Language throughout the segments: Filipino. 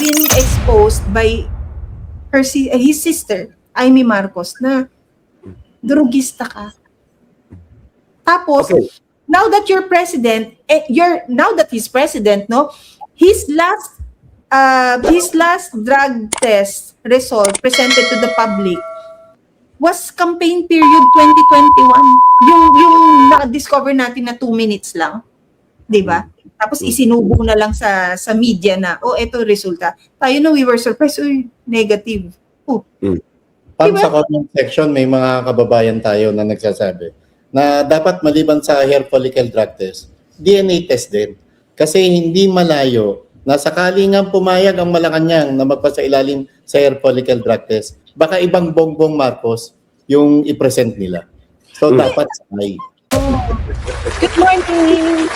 been exposed by his sister, Amy Marcos, na drugista ka. Tapos, now that you're president, now that he's president, no, his last drug test result presented to the public was campaign period 2021. Yung na-discover natin na 2 minutes lang. 'Di ba? Tapos isinubo na lang sa media na, eto resulta. Tayo na we were surprised, negative. Diba? Sa comment section, may mga kababayan tayo na nagsasabi na dapat maliban sa hair follicle drug test, DNA test din. Kasi hindi malayo na sakaling nga pumayag ang Malacanang na magpasailalim sa hair follicle drug test, baka ibang Bongbong Marcos yung i-present nila. So dapat sabay. Good morning!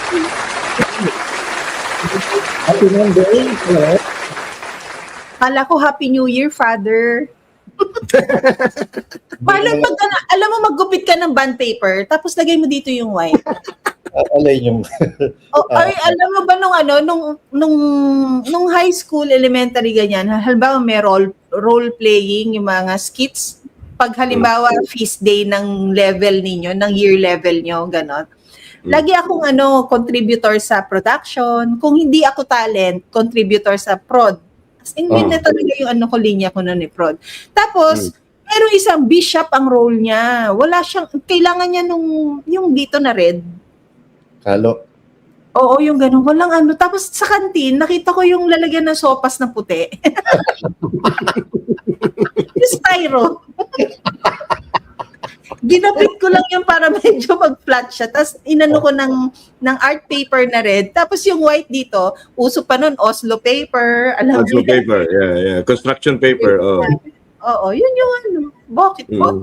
Happy Monday! Hello? Kala ko Happy New Year, Father. Alam mo, maggupit ka ng bond paper, tapos lagay mo dito yung wine. Alay yung... alam mo ba nung high school, elementary, ganyan, halimbawa may role playing, yung mga skits, pag halimbawa feast day ng level ninyo, ng year level nyo, ganon. Lagi akong contributor sa production. Kung hindi ako talent, contributor sa prod. As in, na talaga yung linya ko nun prod. Tapos, pero isang bishop ang role niya. Wala siyang, kailangan niya yung dito na red. Kalo. Oo, yung ganun. Walang Tapos sa kantin, nakita ko yung lalagyan ng sopas na puti. Yung styro. Ginapit ko lang yung para medyo mag-flat siya. Tapos inano ko ng art paper na red. Tapos yung white dito, uso pa nun, Oslo paper. Oslo paper, yeah. Construction paper, Oo, yun yung Bakit po?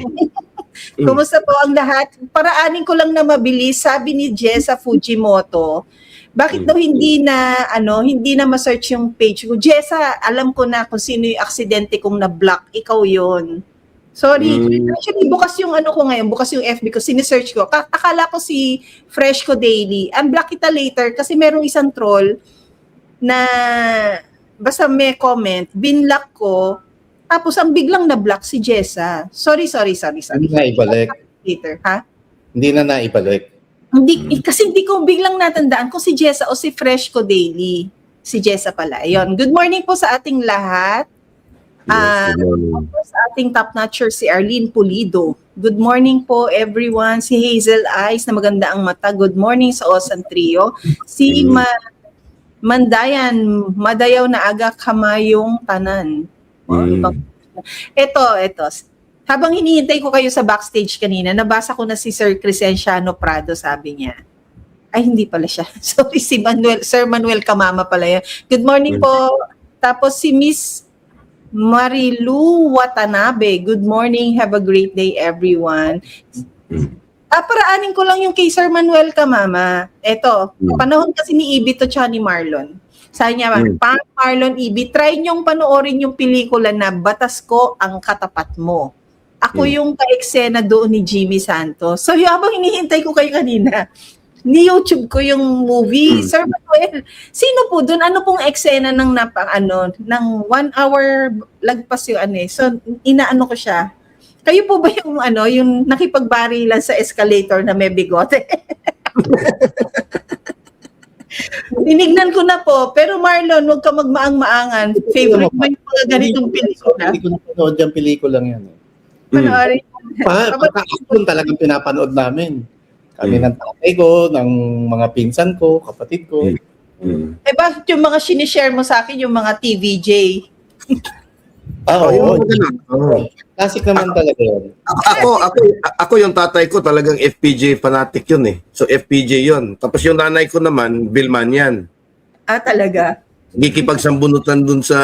Kumusta po ang lahat? Paraanin ko lang na mabilis. Sabi ni Jessa Fujimoto, bakit daw hindi na ma-search yung page ko? Jessa, alam ko na kung sino yung aksidente kong na-block. Ikaw yon. Sorry. Actually, bukas yung ko ngayon, bukas yung FB ko, sinesearch ko. Akala ko si Freshco Daily. Unblock kita later kasi merong isang troll na basta may comment, binlock ko, tapos ang biglang na-block si Jessa. Sorry. Hindi na ibalik. Later, ha? Hindi na naibalik. Kasi hindi ko biglang natandaan kung si Jessa o si Freshco Daily. Si Jessa pala. Ayun. Good morning po sa ating lahat. Sa ating top-notcher si Arlene Pulido. Good morning po everyone. Si Hazel Eyes na maganda ang mata. Good morning sa Osan Trio. Si Mandayan, madayaw na aga kamayong tanan. Ito. Habang hinihintay ko kayo sa backstage kanina, nabasa ko na si Sir Crescenciano Prado, sabi niya. Ay, hindi pala siya. Sorry, Sir Manuel Kamama pala yan. Good morning po. Tapos si Miss Marilu Watanabe. Good morning. Have a great day, everyone. Paraanin ko lang yung kay Sir Manuel Kamama. Ito, panahon kasi ni Ibi to tsaka ni Marlon. Sabi niya, Marlon, Ibi, try niyong panoorin yung pelikula na Batas Ko Ang Katapat Mo. Ako yung ka-eksena doon ni Jimmy Santos. So, habang hinihintay ko kayo kanina, ni YouTube ko yung movie. Sir Manuel, sino po doon? Ano pong eksena ng ng 1 hour lagpas yung So, inaano ko siya. Kayo po ba yung yung nakipagbarilan sa escalator na may bigote? Tinignan ko na po. Pero Marlon, huwag ka magmaang-maangan. Favorite mo yung mga ganitong pelikula? Hindi ko napanood yung pelikulang yan. Panoorin. Pagkakasyon talagang pinapanood namin. Kami ng tatay ko, ng mga pinsan ko, kapatid ko. Bakit yung mga sinishare mo sa akin, yung mga TVJ? Oo. Classic naman talaga yun. Ako yung tatay ko talagang FPJ fanatic yun eh. So FPJ yun. Tapos yung nanay ko naman, Bilman yan. Talaga? Gikipagsambunutan dun sa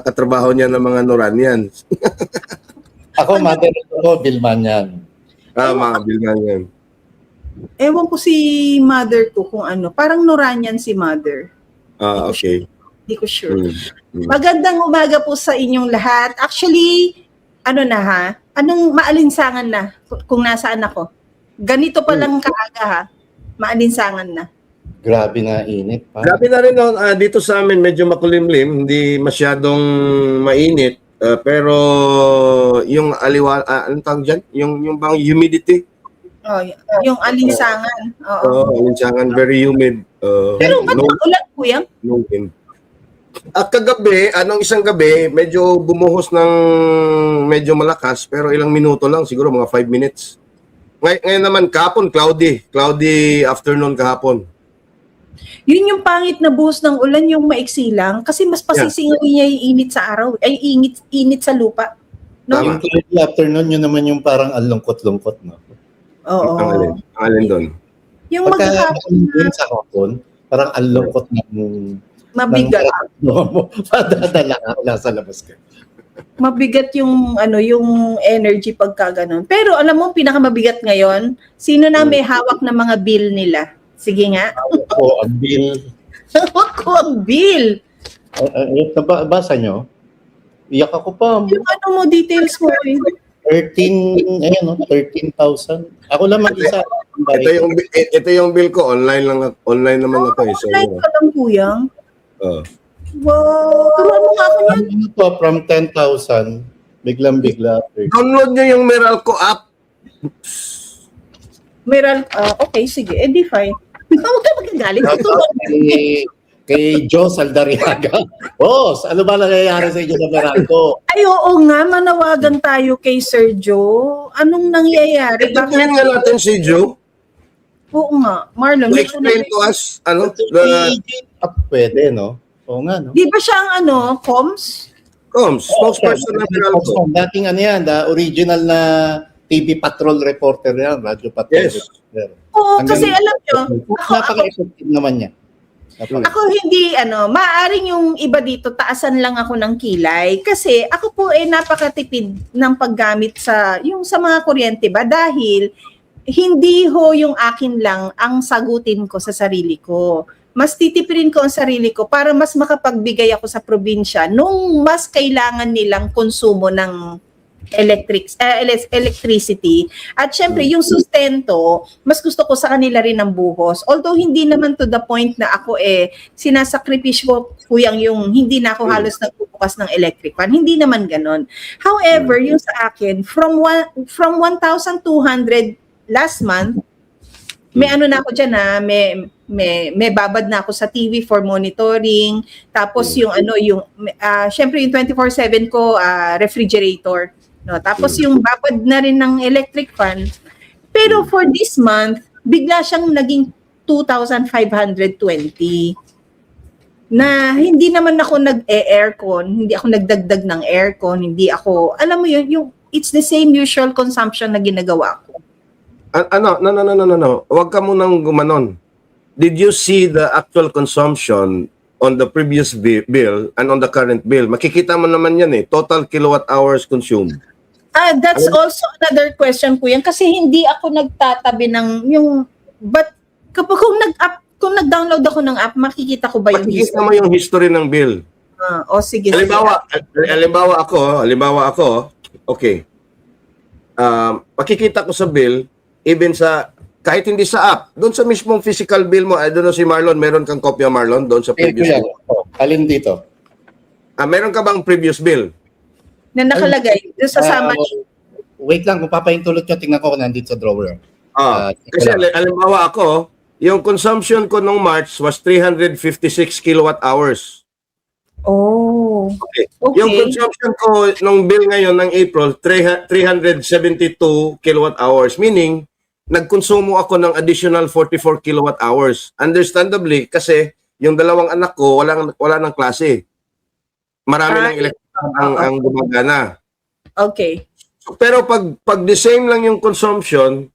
katrabaho niya ng mga Noran yan. Ako, mother ko, Bilman yan. Mga Bilman yan. Ewan ko si mother ko kung parang Noranian si mother. Okay. Hindi ko sure. Magandang umaga po sa inyong lahat. Actually, anong maalinsangan na kung nasaan ako? Ganito pa lang kaaga ha, maalinsangan na. Grabe na init. Grabe na rin dito sa amin, medyo makulimlim, hindi masyadong mainit. Pero yung anong tawag dyan? Yung bang humidity? Oh, yung alinsangan. Oo. Alinsangan, very humid. Pero ba't ulan, kuya? No wind. At kagabi, isang gabi, medyo bumuhos ng medyo malakas, pero ilang minuto lang, siguro mga 5 minutes. Ngayon naman, kahapon, cloudy. Cloudy afternoon kahapon. Yun yung pangit na buhos ng ulan, yung maiksi lang. Kasi mas pasisingaw niya yung init sa araw. Ay, init sa lupa. No? Yung cloudy afternoon, yun naman yung parang ang lungkot-lungkot, no? Oo. Ang alin doon. Yung Pagka maghapon sa hapon, parang ang lungkot ng mabigat. Padadala ka, nasa labas ka. Mabigat yung yung energy pagka ganun. Pero alam mo, pinakamabigat ngayon, sino na may hawak na mga bill nila? Sige nga. O, ang bill. Hawak ko ang bill. Basa nyo? Iyak ako pa. Yung mo, details mo. 13,000. Ako lang mag-isa. Ito yung bill ko, online naman ito. So, Online ka lang, kuyang. Wow. Turuan mo nga ako yan. Ano to, from 10,000, biglang-bigla. Download nyo yung Meralco app. Meral, okay, sige. Di fine. Huwag ka magagalit. Kay Joe Saldariaga. Boss, ano ba nangyayari sa inyo sa Meralco? Ay, oo nga. Manawagan tayo kay Sir Joe. Anong nangyayari? Explain nga natin si Joe. Oo nga. Marlon. Explain to us. Pwede, no? Oo nga, no? Di ba siya ang comms? Spokesperson ng Meralco. Dating the original na TV Patrol reporter yan, Radio Patrol Yes. reporter. Oo, kasi alam nyo, napaka-effective naman niya. ako hindi, maaaring yung iba dito, taasan lang ako ng kilay. Kasi ako po napakatipid ng paggamit sa mga kuryente ba? Dahil hindi yung akin lang ang sagutin ko sa sarili ko. Mas titipirin ko ang sarili ko para mas makapagbigay ako sa probinsya nung mas kailangan nilang konsumo ng electricity. At syempre, yung sustento, mas gusto ko sa kanila rin ng buhos. Although, hindi naman to the point na ako sinasakripisyo ko yung hindi na ako halos nagpupukas ng electric fan. Hindi naman ganon. However, yung sa akin, from 1,200 last month, may na ako dyan may babad na ako sa TV for monitoring. Tapos syempre yung 24/7 ko refrigerator. No, tapos yung babad na rin ng electric fan. Pero for this month, bigla siyang naging 2,520. Na hindi naman ako nag-aircon, hindi ako nagdagdag ng aircon, hindi ako, alam mo yun, yung it's the same usual consumption na ginagawa ko. No. Huwag ka munang gumanon. Did you see the actual consumption on the previous bill and on the current bill? Makikita mo naman yan total kilowatt hours consumed. That's also another question ko yan kasi hindi ako nagtatabi ng but kapag kung nag-download ako ng app, makikita ko ba yung Makikita mo yung history ng bill. Sige. Halimbawa ako, okay. Makikita ko sa bill, even kahit hindi sa app, doon sa mismong physical bill mo, I don't know si Marlon, meron kang kopya Marlon doon sa previous bill? Alin dito? Meron ka bang previous bill? Na nakalagay doon sa summary. Wait lang, kung papahintulot nyo, tingnan ko nandito sa drawer. Kasi halimbawa ako, yung consumption ko nung March was 356 kilowatt hours. Oh. Okay. Yung consumption ko nung bill ngayon ng April, 372 kilowatt hours. Meaning, nagkonsumo ako ng additional 44 kilowatt hours. Understandably, kasi yung dalawang anak ko, wala ng klase. Marami ng electric ang gumagana. Okay. Pero pag the same lang yung consumption,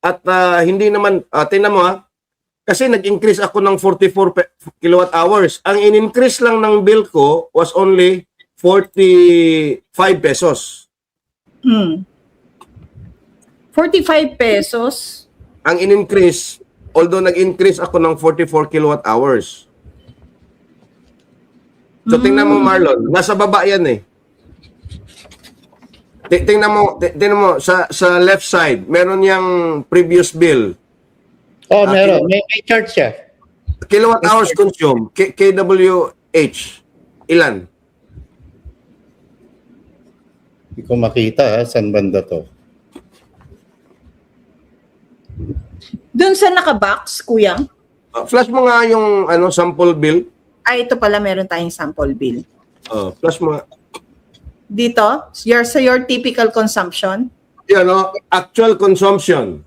at hindi naman, tingnan mo kasi nag-increase ako ng 44 kilowatt hours. Ang in-increase lang ng bill ko was only 45 pesos. 45 pesos? Ang in-increase, although nag-increase ako ng 44 kilowatt hours. So tingnan mo Marlon, nasa baba yan Tingnan mo sa left side, meron yang previous bill. Meron. May chart siya. Kilowatt hours consumed, kWh, ilan? Hindi ko makita, saan banda to? Doon sa nakabox, kuya. Flash mo nga yung sample bill. Ito pala, meron tayong sample bill. Flash mo nga. Dito, your typical consumption. Yan, actual consumption.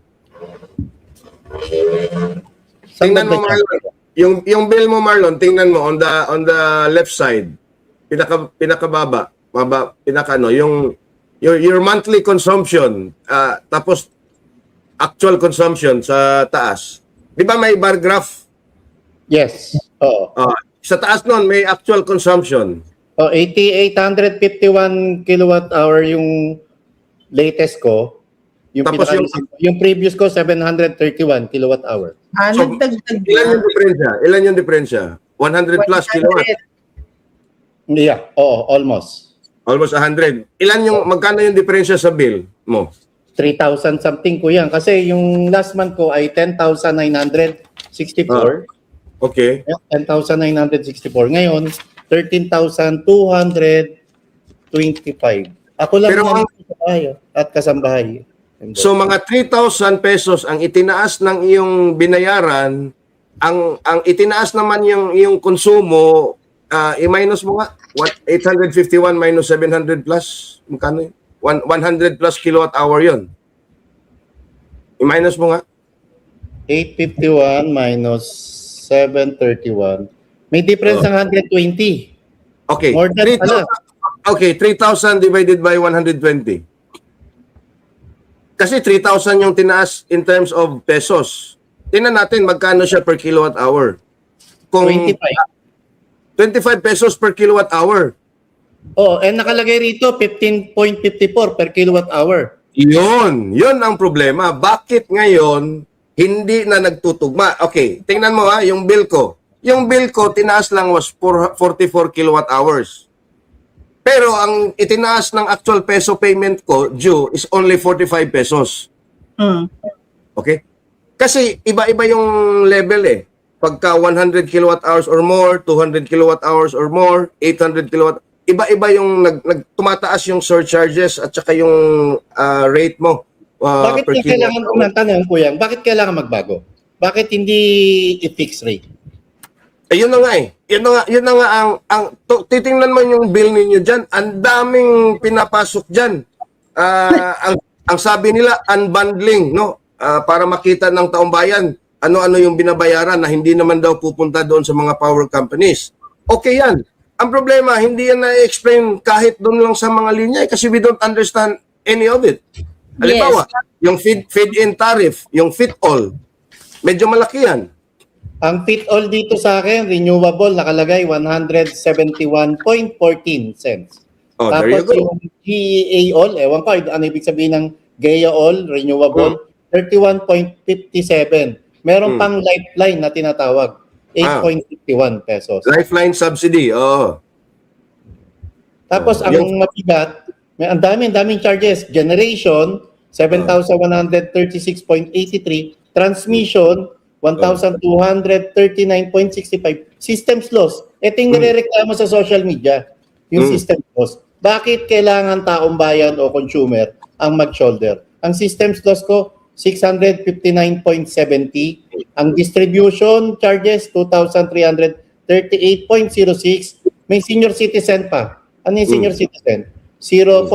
Saan Tingnan mo, banda Marlon. Yung bill mo, Marlon, tingnan mo on the left side. Pinakababa. Your monthly consumption, tapos actual consumption sa taas. Di ba may bar graph? Yes. Oo. Sa taas nun, may actual consumption. 851 kilowatt hour yung latest ko. Tapos yung previous ko 731 kilowatt hour. So, Nagdagdag Ilan yung diferensya? Ilan yung diferensya? 100 plus kilowatt. Yeah, almost. Almost 100. Magkano yung diferensya sa bill mo? 3,000 something ko yan. Kasi yung last month ko ay 10,964. Okay. 10,964. Ngayon, 13,225. Ako lang Pero ang kasambahay at kasambahay. So mga 3,000 pesos ang itinaas ng iyong binayaran, ang itinaas naman yung konsumo, i-minus mo nga, 851 minus 700 plus, magkano yun? 100 plus kilowatt hour yun. I-minus mo nga. 851 minus 731. May difference ng 120. Okay. More than 3,000 okay, 3,000 divided by 120. Kasi 3,000 yung tinaas in terms of pesos. Tingnan natin magkano siya per kilowatt hour. Kung 25. 25 pesos per kilowatt hour. Nakalagay rito 15.54 per kilowatt hour. Yun ang problema. Bakit ngayon hindi na nagtutugma? Okay, tingnan mo yung bill ko. Yung bill ko tinaas lang was 44 kilowatt hours. Pero ang itinaas ng actual peso payment ko due is only 45 pesos. Okay? Kasi iba-iba yung level eh. Pagka 100 kilowatt hours or more, 200 kilowatt hours or more, 800 kilowatt, iba-iba yung tumataas yung surcharges at saka yung rate mo. Bakit Per kailangan kilowatt hour. tanong ko yan? Bakit kailangan magbago? Bakit hindi i-fix rate? Yun na nga eh. Yun na nga titingnan mo yung bill ninyo dyan. Ang daming pinapasok dyan. Ang sabi nila, unbundling, no? Para makita ng taong bayan ano-ano yung binabayaran na hindi naman daw pupunta doon sa mga power companies. Okay yan. Ang problema, hindi yan na-explain kahit doon lang sa mga linya kasi we don't understand any of it. Halimbawa, yung feed-in tariff, yung fit-all, medyo malaki yan. Ang fit-all dito sa akin, renewable, nakalagay 171.14 cents. There you Tapos go. yung GEA-all, ewan ko, ano ibig sabihin ng GEA-all, renewable, 31.57. Meron pang lifeline na tinatawag, 8.51 pesos. Lifeline subsidy, oo. Tapos ang mabigat, ang daming charges. Generation, 7,136.83. Transmission, 1,239.65. Systems loss. Ito yung nirereklamo sa social media, yung systems loss. Bakit kailangan taong bayan o consumer ang mag-shoulder? Ang systems loss ko, 659.70. Ang distribution charges, 2,338.06. May senior citizen pa. Ano yung senior citizen? 0.09.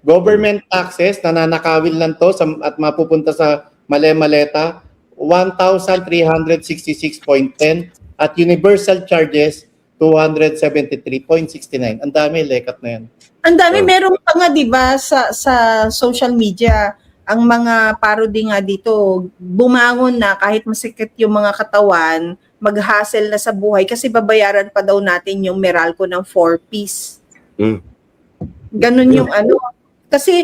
Government taxes, nananakawil lang to at mapupunta sa male-maleta, 1,366.10. At universal charges, 273.69. Ang dami, lekat na yan. Ang dami, meron pa nga 'di ba sa social media ang mga parody nga dito, bumangon na kahit masikip yung mga katawan, mag-hustle na sa buhay kasi babayaran pa daw natin yung Meralco ng 4-piece. Ganun yung ano. Kasi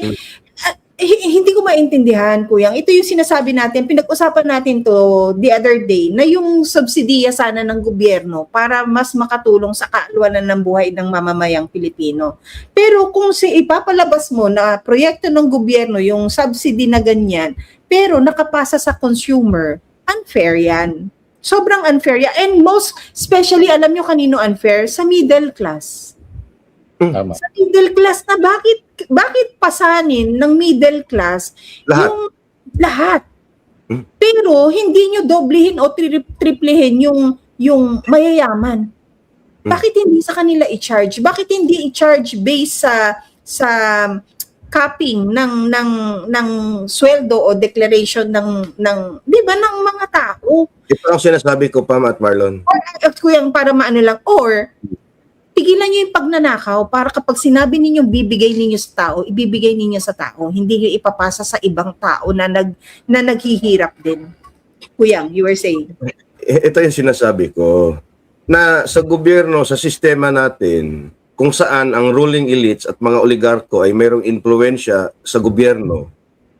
hindi ko maintindihan, Kuyang. Ito yung sinasabi natin, pinag-usapan natin to the other day, na yung subsidiya sana ng gobyerno para mas makatulong sa kaalawanan ng buhay ng mamamayang Pilipino. Pero kung ipapalabas mo na proyekto ng gobyerno, yung subsidy na ganyan, pero nakapasa sa consumer, unfair yan. Sobrang unfair yan. And most, especially, alam nyo kanino unfair? Sa middle class. Tama. Sa middle class na bakit pasanin ng middle class Lahat. yung lahat? Pero hindi nyo doblehin o triplehin yung mayayaman. Bakit hindi sa kanila i-charge? Bakit hindi i-charge based sa capping ng sweldo o declaration ng 'di ba ng mga tao? Ito ang sinasabi ko, Pam at Marlon. Kuyang para maano lang or pigilan niyo yung pagnanakaw para kapag sinabi ninyo bibigay ninyo sa tao, ibibigay ninyo sa tao, hindi niyo ipapasa sa ibang tao na naghihirap din. Kuyang, you were saying. Ito yung sinasabi ko, na sa gobyerno, sa sistema natin, kung saan ang ruling elites at mga oligarko ay mayroong impluwensya sa gobyerno,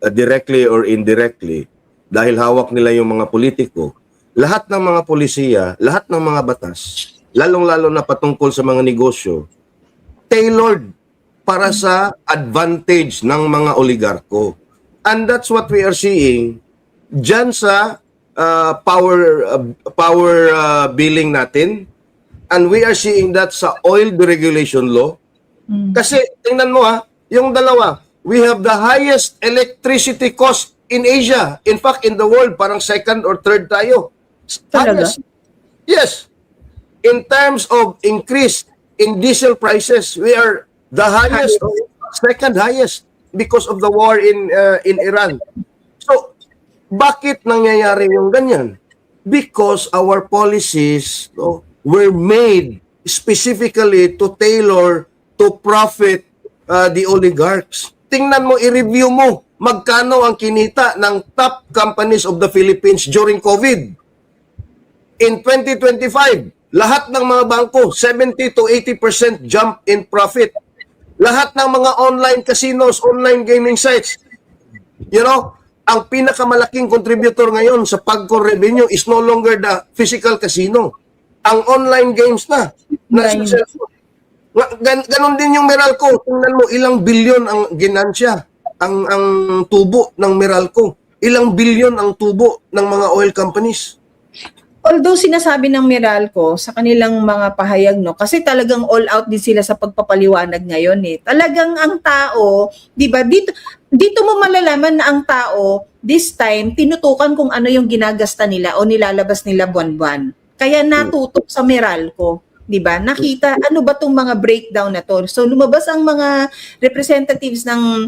directly or indirectly, dahil hawak nila yung mga politiko, lahat ng mga polisiya, lahat ng mga batas, lalong-lalo na patungkol sa mga negosyo, tailored para sa advantage ng mga oligarko. And that's what we are seeing dyan sa power billing natin. And we are seeing that sa oil deregulation law. Kasi tingnan mo yung dalawa, we have the highest electricity cost in Asia. In fact, in the world, parang second or third tayo. Talaga? Highest. Yes. In terms of increase in diesel prices, we are the highest, second highest because of the war in Iran. So, bakit nangyayari yung ganyan? Because our policies were made specifically to tailor to profit the oligarchs. Tingnan mo, i-review mo, magkano ang kinita ng top companies of the Philippines during COVID. In 2025, lahat ng mga bangko, 70 to 80% jump in profit. Lahat ng mga online casinos, online gaming sites, ang pinakamalaking contributor ngayon sa PAGCOR revenue is no longer the physical casino. Ang online games na. Sa cellphone. Ganon din yung Meralco. Tingnan mo, ilang bilyon ang ginansya, ang tubo ng Meralco. Ilang bilyon ang tubo ng mga oil companies. Although sinasabi ng Meralco sa kanilang mga pahayag, kasi talagang all out din sila sa pagpapaliwanag ngayon Talagang ang tao, 'di ba? Dito mo malalaman na ang tao this time tinutukan kung ano yung ginagasta nila o nilalabas nila buwan-buwan. Kaya natutok sa Meralco, 'di ba? Nakita ano ba tong mga breakdown na to. So lumabas ang mga representatives ng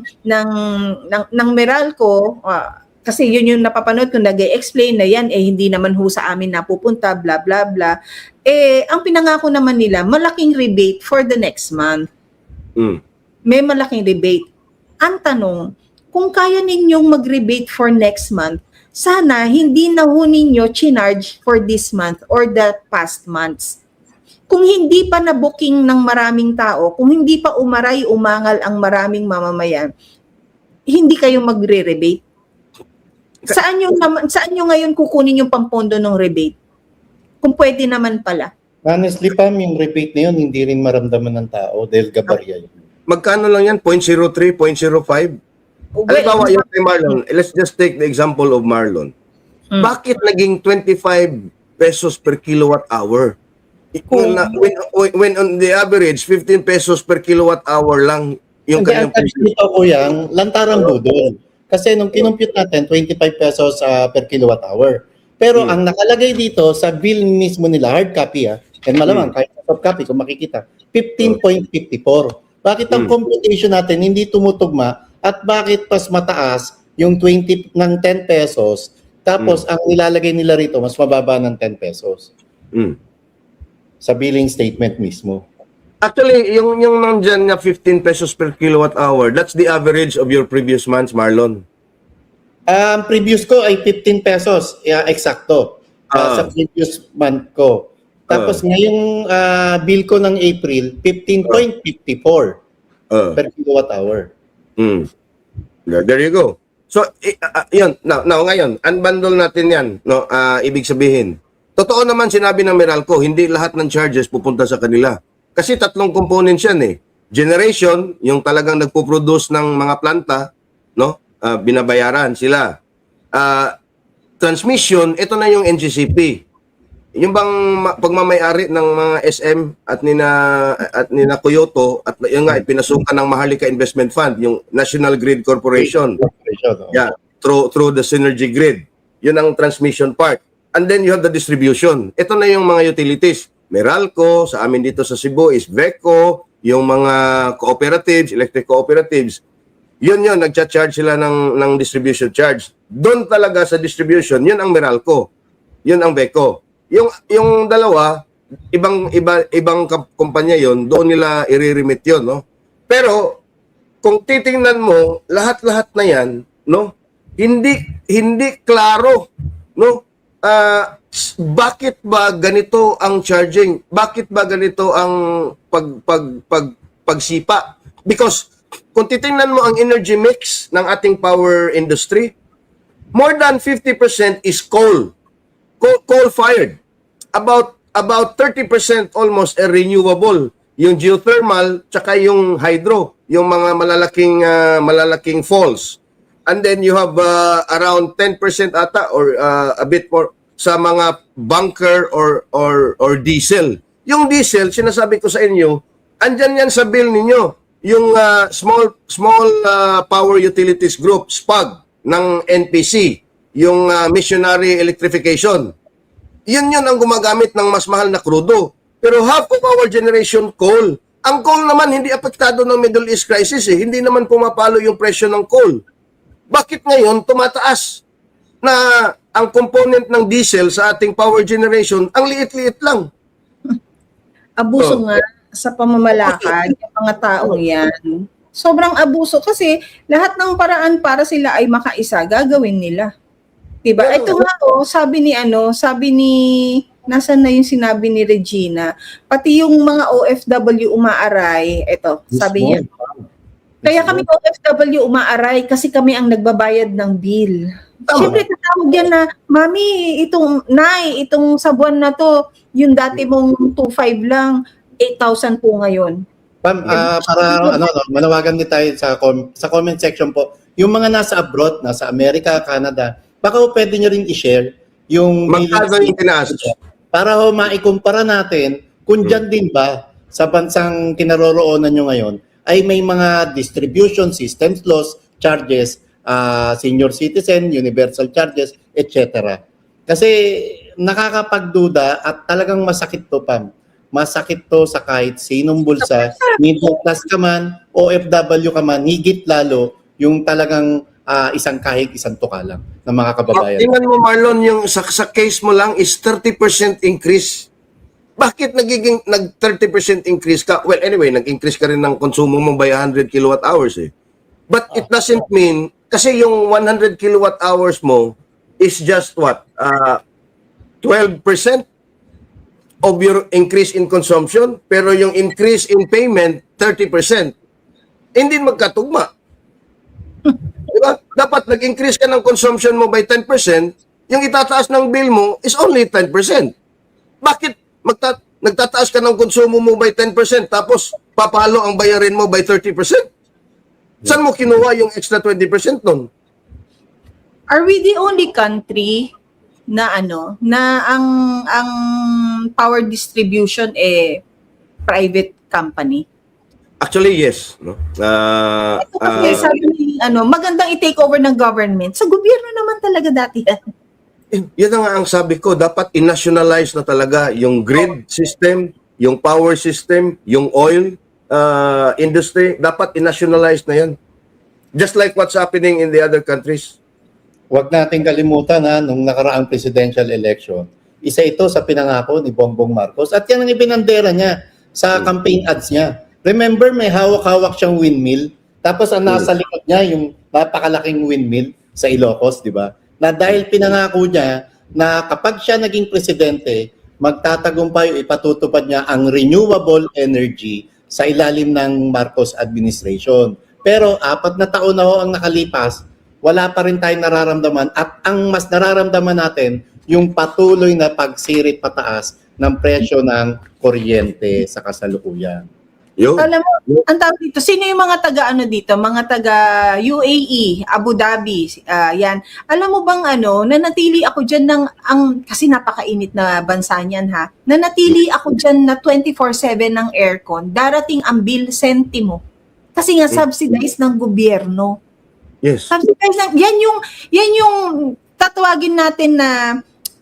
Meralco, kasi yun yung napapanood kung nag-explain na yan, hindi naman ho sa amin napupunta, bla bla bla. Ang pinangako naman nila, malaking rebate for the next month. May malaking rebate. Ang tanong, kung kaya ninyong mag-rebate for next month, sana hindi na ho ninyo chinarge for this month or the past months. Kung hindi pa na-booking ng maraming tao, kung hindi pa umaral ang maraming mamamayan, hindi kayo magre-rebate. Saan nyo ngayon kukunin yung pampondo ng rebate? Kung pwede naman pala. Honestly, Pam, yung rebate na yun, hindi rin maramdaman ng tao dahil gabarya yun. Magkano lang yan? 0.03, 0.05? Halimbawa, yung kay Marlon, let's just take the example of Marlon. Bakit naging 25 pesos per kilowatt hour? When on the average, 15 pesos per kilowatt hour lang yung kanyang dito ko yung lantarang budol. Kasi nung kinumpute natin, 25 pesos per kilowatt hour. Pero ang nakalagay dito sa bill mismo nila, hard copy and malamang kahit soft copy kung makikita, 15.54. Bakit ang computation natin hindi tumutugma at bakit pas mataas yung 20 ng 10 pesos tapos ang nilalagay nila rito mas mababa ng 10 pesos? Sa billing statement mismo. Actually, yung nandyan na 15 pesos per kilowatt hour, that's the average of your previous months, Marlon. Previous ko ay 15 pesos, eksakto. Sa previous month ko. Tapos ngayong bill ko ng April, 15.54 per kilowatt hour. There you go. So, yun. Now, ngayon, unbundle natin yan. Ibig sabihin, totoo naman sinabi ng Meralco, hindi lahat ng charges pupunta sa kanila. Kasi tatlong components yan Generation, yung talagang nagpo-produce ng mga planta, binabayaran sila. Transmission, ito na yung NGCP. yung bang pagmamay-ari ng mga SM at nina Kyoto at yung nga pinasukan ng Maharlika Investment Fund, yung National Grid Corporation. Yeah, through the Synergy Grid. Yun ang transmission part. And then you have the distribution. Ito na yung mga utilities. Meralco, sa amin dito sa Cebu is VECO, yung mga cooperatives, electric cooperatives. Yun, nagcha-charge sila ng distribution charge. Doon talaga sa distribution, yun ang Meralco. Yun ang VECO. Yung dalawa, ibang kumpanya yun, doon nila i-remit yun, no? Pero kung titingnan mo, lahat-lahat na yan, no? Hindi klaro, no? Bakit ba ganito ang charging? Bakit ba ganito ang pagsipa? Because kung titingnan mo ang energy mix ng ating power industry, more than 50% is coal-fired. About 30% almost are renewable. Yung geothermal tsaka yung hydro, yung mga malalaking falls. And then you have around 10% ata or a bit more sa mga bunker or diesel. Yung diesel, sinasabi ko sa inyo, andyan yan sa bill ninyo. Yung small power utilities group, SPAG, ng NPC, yung missionary electrification. Yun ang gumagamit ng mas mahal na krudo. Pero half of our generation coal. Ang coal naman hindi apektado ng Middle East crisis eh. Hindi naman pumapalo yung presyo ng coal. Bakit ngayon tumataas na ang component ng diesel sa ating power generation ang liit-liit lang? Abuso nga sa pamamalakad ng mga taong yan. Sobrang abuso kasi lahat ng paraan para sila ay makaisa, gagawin nila. Diba? Ito nga sabi ni nasan na yung sinabi ni Regina, pati yung mga OFW umaaray, ito, sabi niya, kaya kami OFW umaaray kasi kami ang nagbabayad ng bill. Siyempre, tatawag yan na, Mami, itong sa buwan na to, yung dati mong 2.5 lang, 8,000 po ngayon. Pam, para manawagan din tayo sa comment section po. Yung mga nasa abroad, nasa Amerika, Canada, baka pwede nyo rin i-share yung magkano yung tinaas para maikumpara natin kung dyan din ba sa bansang kinaroroonan nyo ngayon ay may mga distribution systems laws, charges, senior citizen, universal charges, etc. Kasi nakakapagduda at talagang masakit to, Pam. Masakit to sa kahit sinong bulsa, middle class ka man, OFW ka man, higit lalo yung talagang isang kahig, isang tuka lang ng mga kababayan. Tingnan mo Marlon, yung sa case mo lang is 30% increase. Bakit nag 30% increase ka? Well, anyway, nag-increase ka rin ng konsumo mo by 100 kilowatt hours eh. But it doesn't mean, kasi yung 100 kilowatt hours mo is just what? 12% of your increase in consumption, pero yung increase in payment, 30%. Hindi magkatugma. Diba? Dapat nag-increase ka ng consumption mo by 10%, yung itataas ng bill mo is only 10%. Bakit nagtataas ka ng konsumo mo by 10% tapos papalo ang bayarin mo by 30%? Saan mo kinuha yung extra 20% nun? Are we the only country na ang power distribution private company? Actually, yes. No? Ito kasi sabi ni, magandang i-take over ng government. Sa gobyerno naman talaga dati yan. Yan nga ang sabi ko, dapat i-nationalize na talaga yung grid system, yung power system, yung oil industry, dapat i-nationalize na yan. Just like what's happening in the other countries. Huwag nating kalimutan nung nakaraang presidential election, isa ito sa pinangako ni Bongbong Marcos at yan ang ibinandera niya sa campaign ads niya. Remember, may hawak-hawak siyang windmill, tapos ang nasa likod niya yung napakalaking windmill sa Ilocos, di ba? Na dahil pinangako niya na kapag siya naging presidente, magtatagumpay o ipatutupad niya ang renewable energy sa ilalim ng Marcos administration. Pero 4 na taon na ho ang nakalipas, wala pa rin tayong nararamdaman at ang mas nararamdaman natin yung patuloy na pagsirit pataas ng presyo ng kuryente sa kasalukuyan. Yun. Alam mo, ang tawag dito, sino yung mga taga-ano dito? Mga taga UAE, Abu Dhabi, yan. Alam mo bang nanatili ako dyan kasi napakainit na bansa niyan ha. Nanatili ako dyan na 24/7 ng aircon. Darating ang bill sentimo. Kasi nga subsidized ng gobyerno. Yes. Subsidized yan yung tatawagin natin na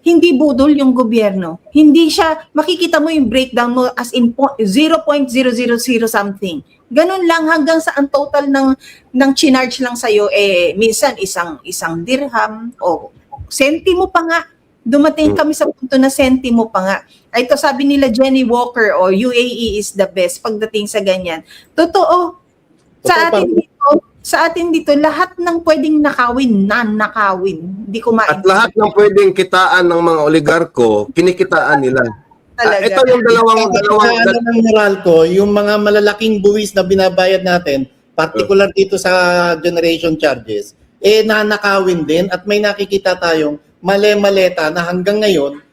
hindi budol yung gobyerno. Hindi siya, makikita mo yung breakdown mo as in 0.000 something. Ganun lang hanggang sa ang total ng chinarge lang sa'yo, minsan isang dirham o sentimo pa nga. Dumating kami sa punto na sentimo pa nga. Ito sabi nila Jenny Walker UAE is the best pagdating sa ganyan. Totoo. Sa atin dito, lahat ng pwedeng nakawin, nakawin. Hindi ko At lahat ng pwedeng kitaan ng mga oligarko, kinikitaan nila. Ito yung dalawang ng Meralco, yung mga malalaking buwis na binabayad natin, particular dito sa generation charges, nanakawin din at may nakikita tayong male-maleta na hanggang ngayon,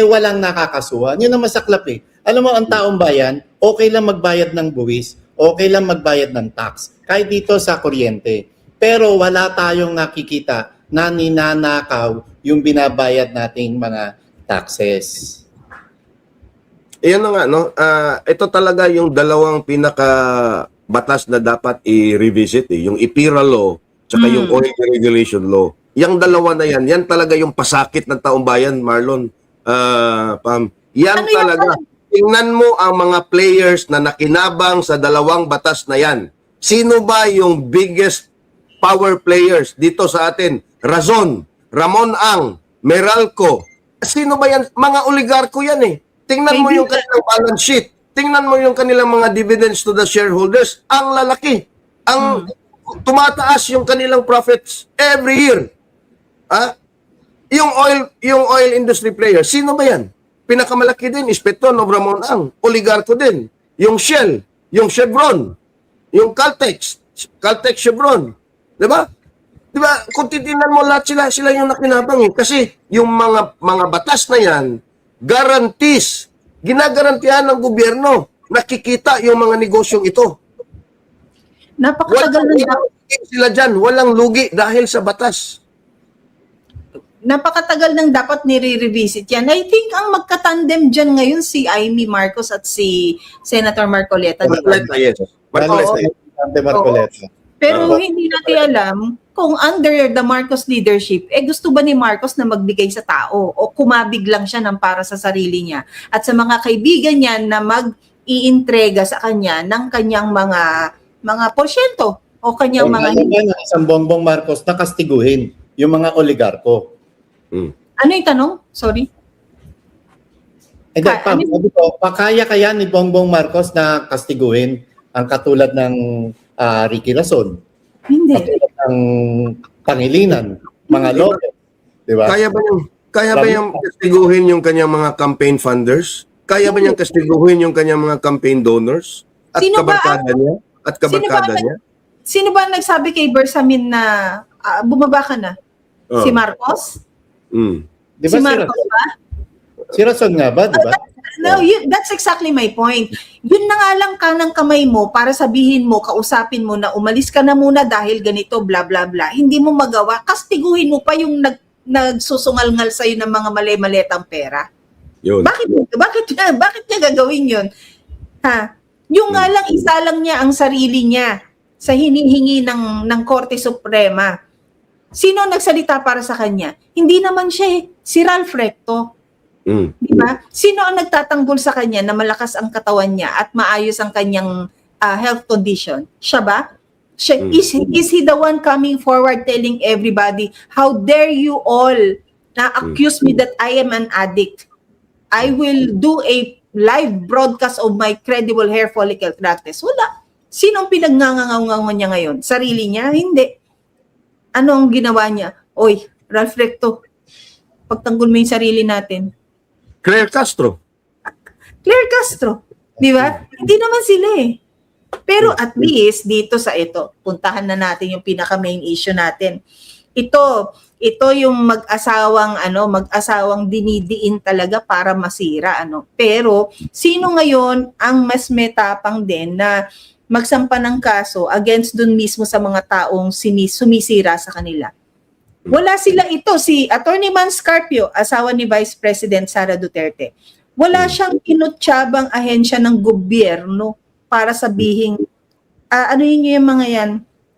walang nakakasuhan. Yun ang masaklap eh. Alam mo, ang taong bayan, okay lang magbayad ng buwis, okay lang magbayad ng tax, kahit dito sa kuryente. Pero wala tayong nakikita na ninanakaw yung binabayad nating mga taxes. Iyan na nga, no? Ito talaga yung dalawang pinaka-batas na dapat i-revisit. Yung IPIRA law, tsaka yung oil regulation law. Yung dalawa na yan talaga yung pasakit ng taong bayan, Marlon. Pam. Yan talaga. Tingnan mo ang mga players na nakinabang sa dalawang batas na yan. Sino ba yung biggest power players dito sa atin? Razon, Ramon Ang, Meralco. Sino ba yan? Mga oligarko yan eh. Tingnan mo yung kanilang balance sheet. Tingnan mo yung kanilang mga dividends to the shareholders. Ang lalaki. Ang tumataas yung kanilang profits every year. Yung oil industry players, sino ba yan? Pinakamalaki din is Petron of Ramon Ang. Oligarko din. Yung Shell, yung Chevron, yung Caltex Chevron. Diba? Diba? Kung titignan mo lahat sila yung nakinabang eh. Kasi yung mga batas na yan, guarantees, ginagarantihan ng gobyerno, nakikita yung mga negosyong ito. Napakatagal Walang lugi sila dyan, walang lugi dahil sa batas. Napakatagal nang dapat nire-revisit yan. I think ang magkatandem dyan ngayon si Amy Marcos at si Senator Marcoleta. Marcoleta, yes. Marcoleta. Pero hindi natin alam kung under the Marcos leadership, gusto ba ni Marcos na magbigay sa tao o kumabig lang siya ng para sa sarili niya at sa mga kaibigan niya na mag-iintrega sa kanya ng kanyang mga porsyento o kanyang mga... Isang Bongbong Marcos na kastiguhin yung mga oligarko. Ano yung tanong? Sorry. Kaya ni Bongbong Marcos na kastiguhin ang katulad ng Ricky Rason? Hindi. Katulad ng Pangilinan, mga Lopez. Diba? Kaya ba niyang kastiguhin yung kanyang mga campaign funders? Kaya ba niyang kastiguhin yung kanyang mga campaign donors? At kabarkada niya? Sino ba nagsabi kay Bersamin na bumaba ka na? Si Marcos? Diba si Marcos ba? Si Rason nga ba, diba? No, that's exactly my point. Yun na nga lang kanang kamay mo para sabihin mo, kausapin mo na umalis ka na muna dahil ganito, bla bla bla. Hindi mo magawa, kastiguhin mo pa yung nagsusungal-ngal sa'yo ng mga mali-maletang pera. Yun. Bakit niya gagawin yun? Yung nga lang, isa lang niya ang sarili niya sa hinihingi ng Korte Suprema. Sino nagsalita para sa kanya? Hindi naman siya si Ralph Recto. Diba? Sino ang nagtatanggol sa kanya na malakas ang katawan niya at maayos ang kanyang health condition? Siya ba? Is he the one coming forward telling everybody, how dare you all na accuse me that I am an addict? I will do a live broadcast of my credible hair follicle tract test. Wala. Sino ang pinagngangangaw niya ngayon? Sarili niya? Hindi. Ano ang ginawa niya? Oy, Ralph Recto, pagtanggol mo yung sarili natin. Claire Castro. Di ba? Hindi naman sila eh. Pero at least dito sa ito, puntahan na natin yung pinaka-main issue natin. ito yung mag-asawang dinidiin talaga para masira, ano. Pero sino ngayon ang mas metapang din na magsampa ng kaso against dun mismo sa mga taong sumisira sa kanila? Wala sila ito. Si Attorney Manscarpio, asawa ni Vice President Sara Duterte, wala siyang kinutsyabang ahensya ng gobyerno para sabihin, ano yun yung mga yan,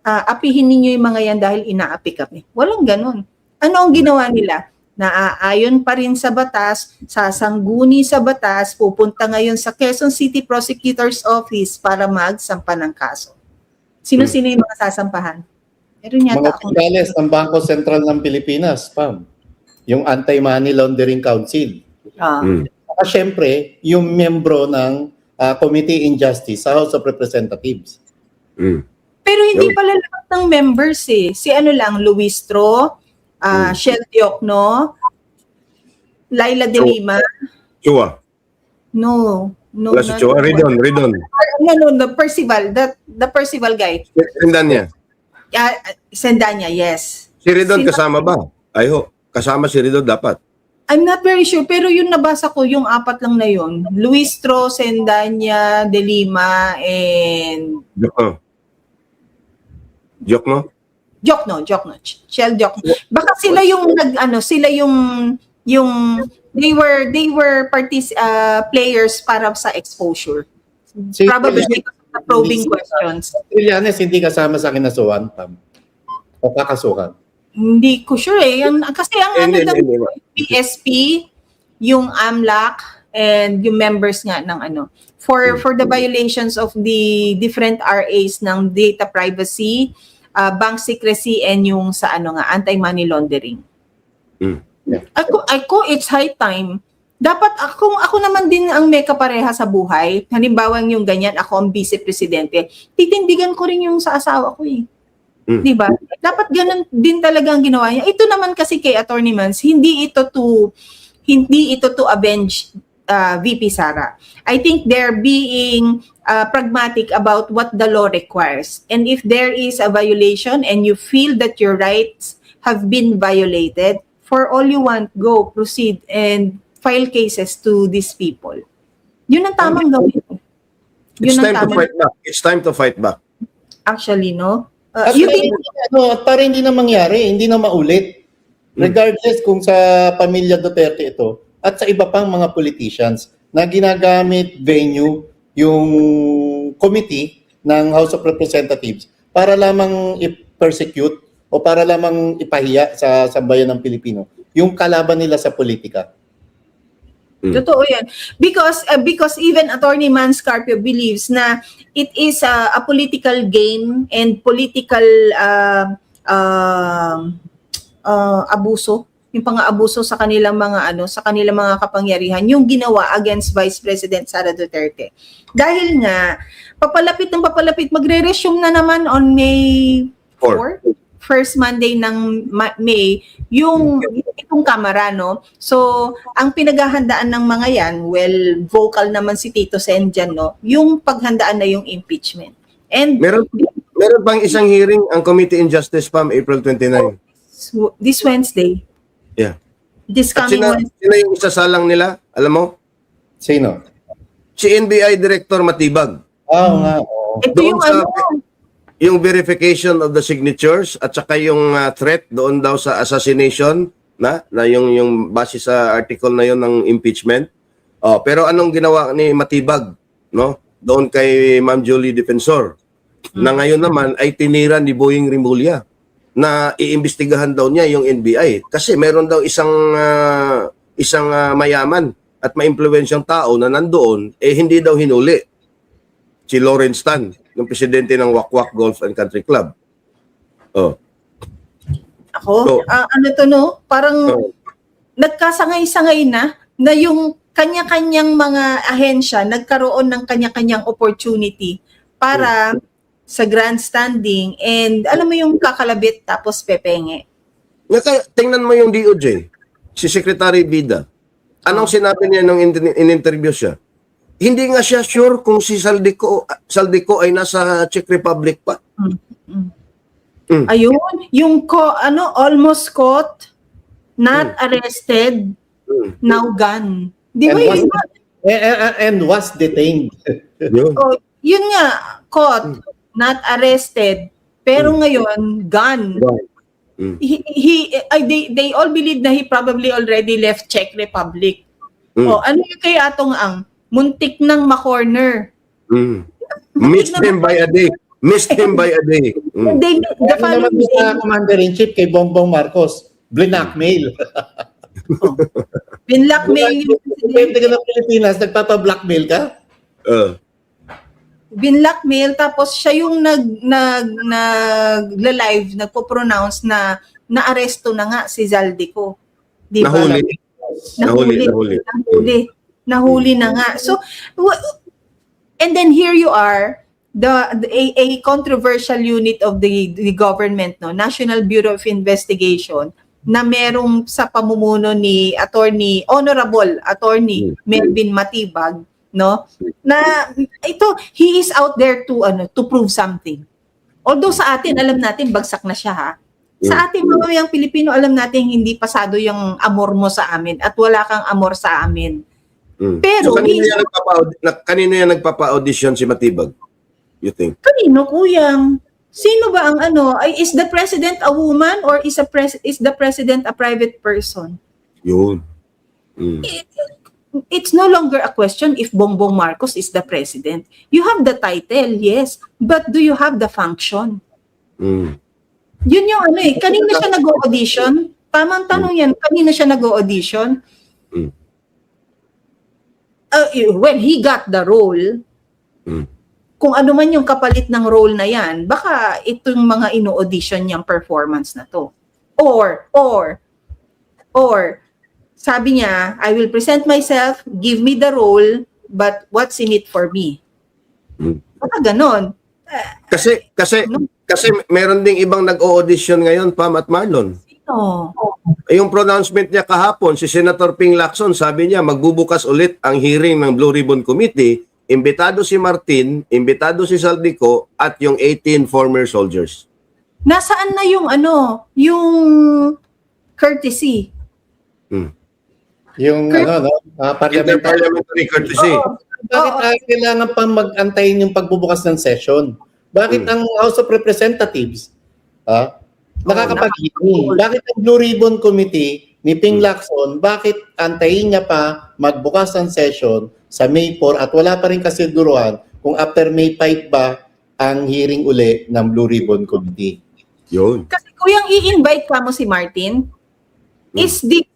apihin ninyo yung mga yan dahil inaapi kami. Walang ganun. Ano ang ginawa nila? Naaayon pa rin sa batas, sasangguni sa batas, pupunta ngayon sa Quezon City Prosecutor's Office para magsampa ng kaso. Sino-sino yung mga sasampahan? Meron Mga yata akong... opisyales ng Bangko Sentral ng Pilipinas, PAM. Yung Anti-Money Laundering Council. Saka syempre, yung membro ng Committee in Justice sa House of Representatives. Pero hindi pala lahat ng members eh. Si ano lang, Luis Tro, Shell Diokno, Laila De Lima. Chua. No. Wala si Chua. Ridon. No, the Percival guy. Sendanya. Sendanya, yes. Si Ridon kasama ba? Ayo, kasama si Ridon dapat. I'm not very sure, pero yung nabasa ko, yung 4 lang na yun. Luis Tro, Sendanya, De Lima, and... Jokno? Jokno. Shell Jokno. Baka sila yung they were players para sa exposure. Probably because of the probing questions. Trillanes, hindi kasama sa kinasuhan, PAM. O kakasuhan. Hindi ko sure eh. Kasi ang PSP, yung AMLAC, and yung members nga ng for the violations of the different RAs ng data privacy, bank secrecy, and yung sa anti-money laundering. Ako, it's high time. Dapat ako naman din ang may kapareha sa buhay. Halimbawa yung ganyan, ako ang vice-presidente. Titindigan ko rin yung sa asawa ko eh. Diba? Dapat ganun din talaga ang ginawa niya. Ito naman kasi kay Attorney Mans, hindi ito to avenge VP Sara. I think they're being pragmatic about what the law requires. And if there is a violation and you feel that your rights have been violated, for all you want, go, proceed, and file cases to these people. Yun ang tamang gawin. It's time to fight back. Actually, no? At para hindi na mangyari, hindi na maulit. Regardless kung sa pamilya Duterte ito at sa iba pang mga politicians na ginagamit venue yung committee ng House of Representatives para lamang i-persecute o para lamang ipahiya sa sambayan ng Pilipino yung kalaban nila sa politika. Totoo yan. Because even Attorney Manscarpio believes na it is a political game and political abuso, yung pang-aabuso sa kanilang mga kapangyarihan, yung ginawa against Vice President Sara Duterte. Dahil nga papalapit, magre-resume na naman on May 4. First Monday ng May, yung itong kamara, no? So, ang pinaghahandaan ng mga yan, well, vocal naman si Tito Sen dyan, no? Yung paghandaan na yung impeachment. And Meron bang isang hearing ang Committee in Justice, PAM, April 29? this Wednesday. Yeah. This At coming Wednesday. sino yung isasalang nila? Alam mo? Sino? Si NBI Director Matibag. Nga. Ito Doon yung yung verification of the signatures at saka yung threat doon daw sa assassination na yung base sa article na yon ng impeachment. Pero anong ginawa ni Matibag, no? Doon kay Ma'am Julie Defensor. Na ngayon naman ay tinira ni Boying Rimulya na iimbestigahan daw niya yung NBI kasi meron daw isang mayaman at maimpluwensyang tao na nandoon hindi daw hinuli. Si Lawrence Tan, yung presidente ng Wakwak Golf and Country Club. Parang nagkasangay-sangay na yung kanya-kanyang mga ahensya nagkaroon ng kanya-kanyang opportunity para sa grandstanding and alam mo yung kakalabit tapos pepenge. Tingnan mo yung DOJ, si Secretary Bida. Anong sinabi niya nung in-interview siya? Hindi nga siya sure kung si Saldico ay nasa Czech Republic pa. Ayun, yung almost caught, not arrested, now gone. Di ba yun? And was detained. Yun. Oh, yun nga, caught, not arrested, pero ngayon, gone. They all believe na he probably already left Czech Republic. Oh, ano yung kay Atong Ang? Muntik ng ma-corner. Missed him by a day. Missed him by a day. The Ano naman following sa day, Commander-in-Chief kay Bongbong Marcos? Blackmail. binlockmail yung Depende ka ng Pilipinas, nagpapa-blackmail ka? binlockmail, tapos siya yung nagla-live, nagpo-pronounce na naaresto na nga si Zaldico. Di ba? Nahuli na nga. So, and then here you are, a controversial unit of the government, no, National Bureau of Investigation, na merong sa pamumuno ni Honorable Attorney Melvin Matibag, no, na ito, he is out there to prove something. Although sa atin, alam natin bagsak na siya, ha. Sa ating mamayang Pilipino, alam natin hindi pasado yung amor mo sa amin at wala kang amor sa amin. Pero so, kanino yan nagpapa-audition si Matibag? You think? Kanino, kuyang? Sino ba ang is the president a woman or is the president a private person? Yun. It's no longer a question if Bongbong Marcos is the president. You have the title, yes, but do you have the function? Yun yung kanina siya nag-audition? Tamang tanong yan, kanina siya nag-audition? When he got the role, kung ano man yung kapalit ng role na yan, baka itong mga ino-audition niyang performance na to. Or, sabi niya, I will present myself, give me the role, but what's in it for me? Baka ganon. Kasi meron ding ibang nag-o-audition ngayon, Pam at Marlon. Sino? Yung pronouncement niya kahapon, si Senator Ping Lacson, sabi niya, magbubukas ulit ang hearing ng Blue Ribbon Committee. Imbitado si Martin, imbitado si Zaldico, at yung 18 former soldiers. Nasaan na yung courtesy? Yung Interparliamentary courtesy. Bakit kailangan pa mag-antayin yung pagbubukas ng session? Bakit ang House of Representatives nakakapag-hearing? Bakit ang Blue Ribbon Committee ni Ping Lacson, bakit antayin niya pa magbukas ng session sa May 4 at wala pa rin kasiguruhan kung after May 5 ba ang hearing uli ng Blue Ribbon Committee? Yun. Kasi kuyang i-invite ka mo si Martin, is the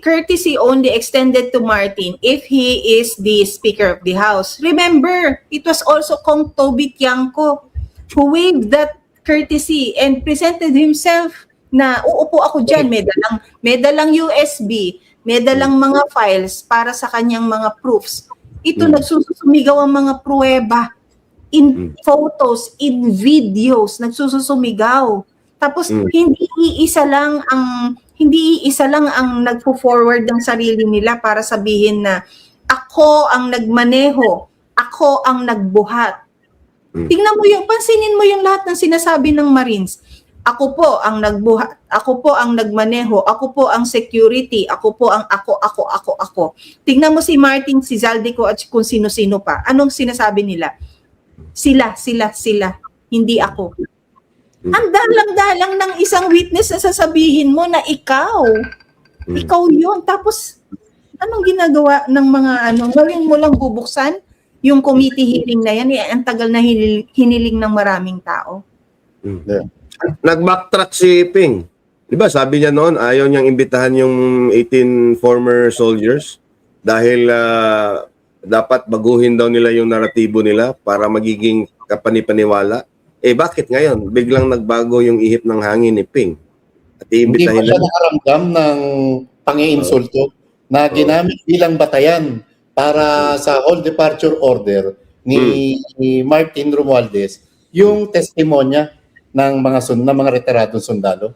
courtesy only extended to Martin if he is the Speaker of the House? Remember, it was also Kong Toby Tiangco who waived that courtesy and presented himself na uupo ako dyan, may dalang USB, may dalang mga files para sa kanyang mga proofs. Ito nagsusumigaw ang mga pruweba in photos, in videos, nagsusumigaw. Tapos hindi iisa lang ang nagpo-forward ng sarili nila para sabihin na ako ang nagmaneho, ako ang nagbuhat. Tingnan mo pansinin mo yung lahat ng sinasabi ng Marines. Ako po ang nagbuhat, ako po ang nagmaneho, ako po ang security, ako po ang ako. Tingnan mo si Martin, si Zaldico at kung sino-sino pa. Anong sinasabi nila? Sila, hindi ako. Ang dalang-dalang ng isang witness na sasabihin mo na ikaw yun. Tapos, anong ginagawa ng mga gawin mo lang bubuksan yung committee hearing na yan, ang tagal na hiniling ng maraming tao. Nag-backtrack si Ping. Di ba sabi niya noon, ayaw niyang imbitahan yung 18 former soldiers dahil dapat baguhin daw nila yung naratibo nila para magiging kapanipaniwala. Bakit ngayon? Biglang nagbago yung ihip ng hangin ni Ping. At Hindi pa iimbitahin siya nakaramdam ng pangi-insulto na ginamit bilang batayan para sa whole departure order ni Martin Romualdez yung testimonya ng mga retiradong sundalo.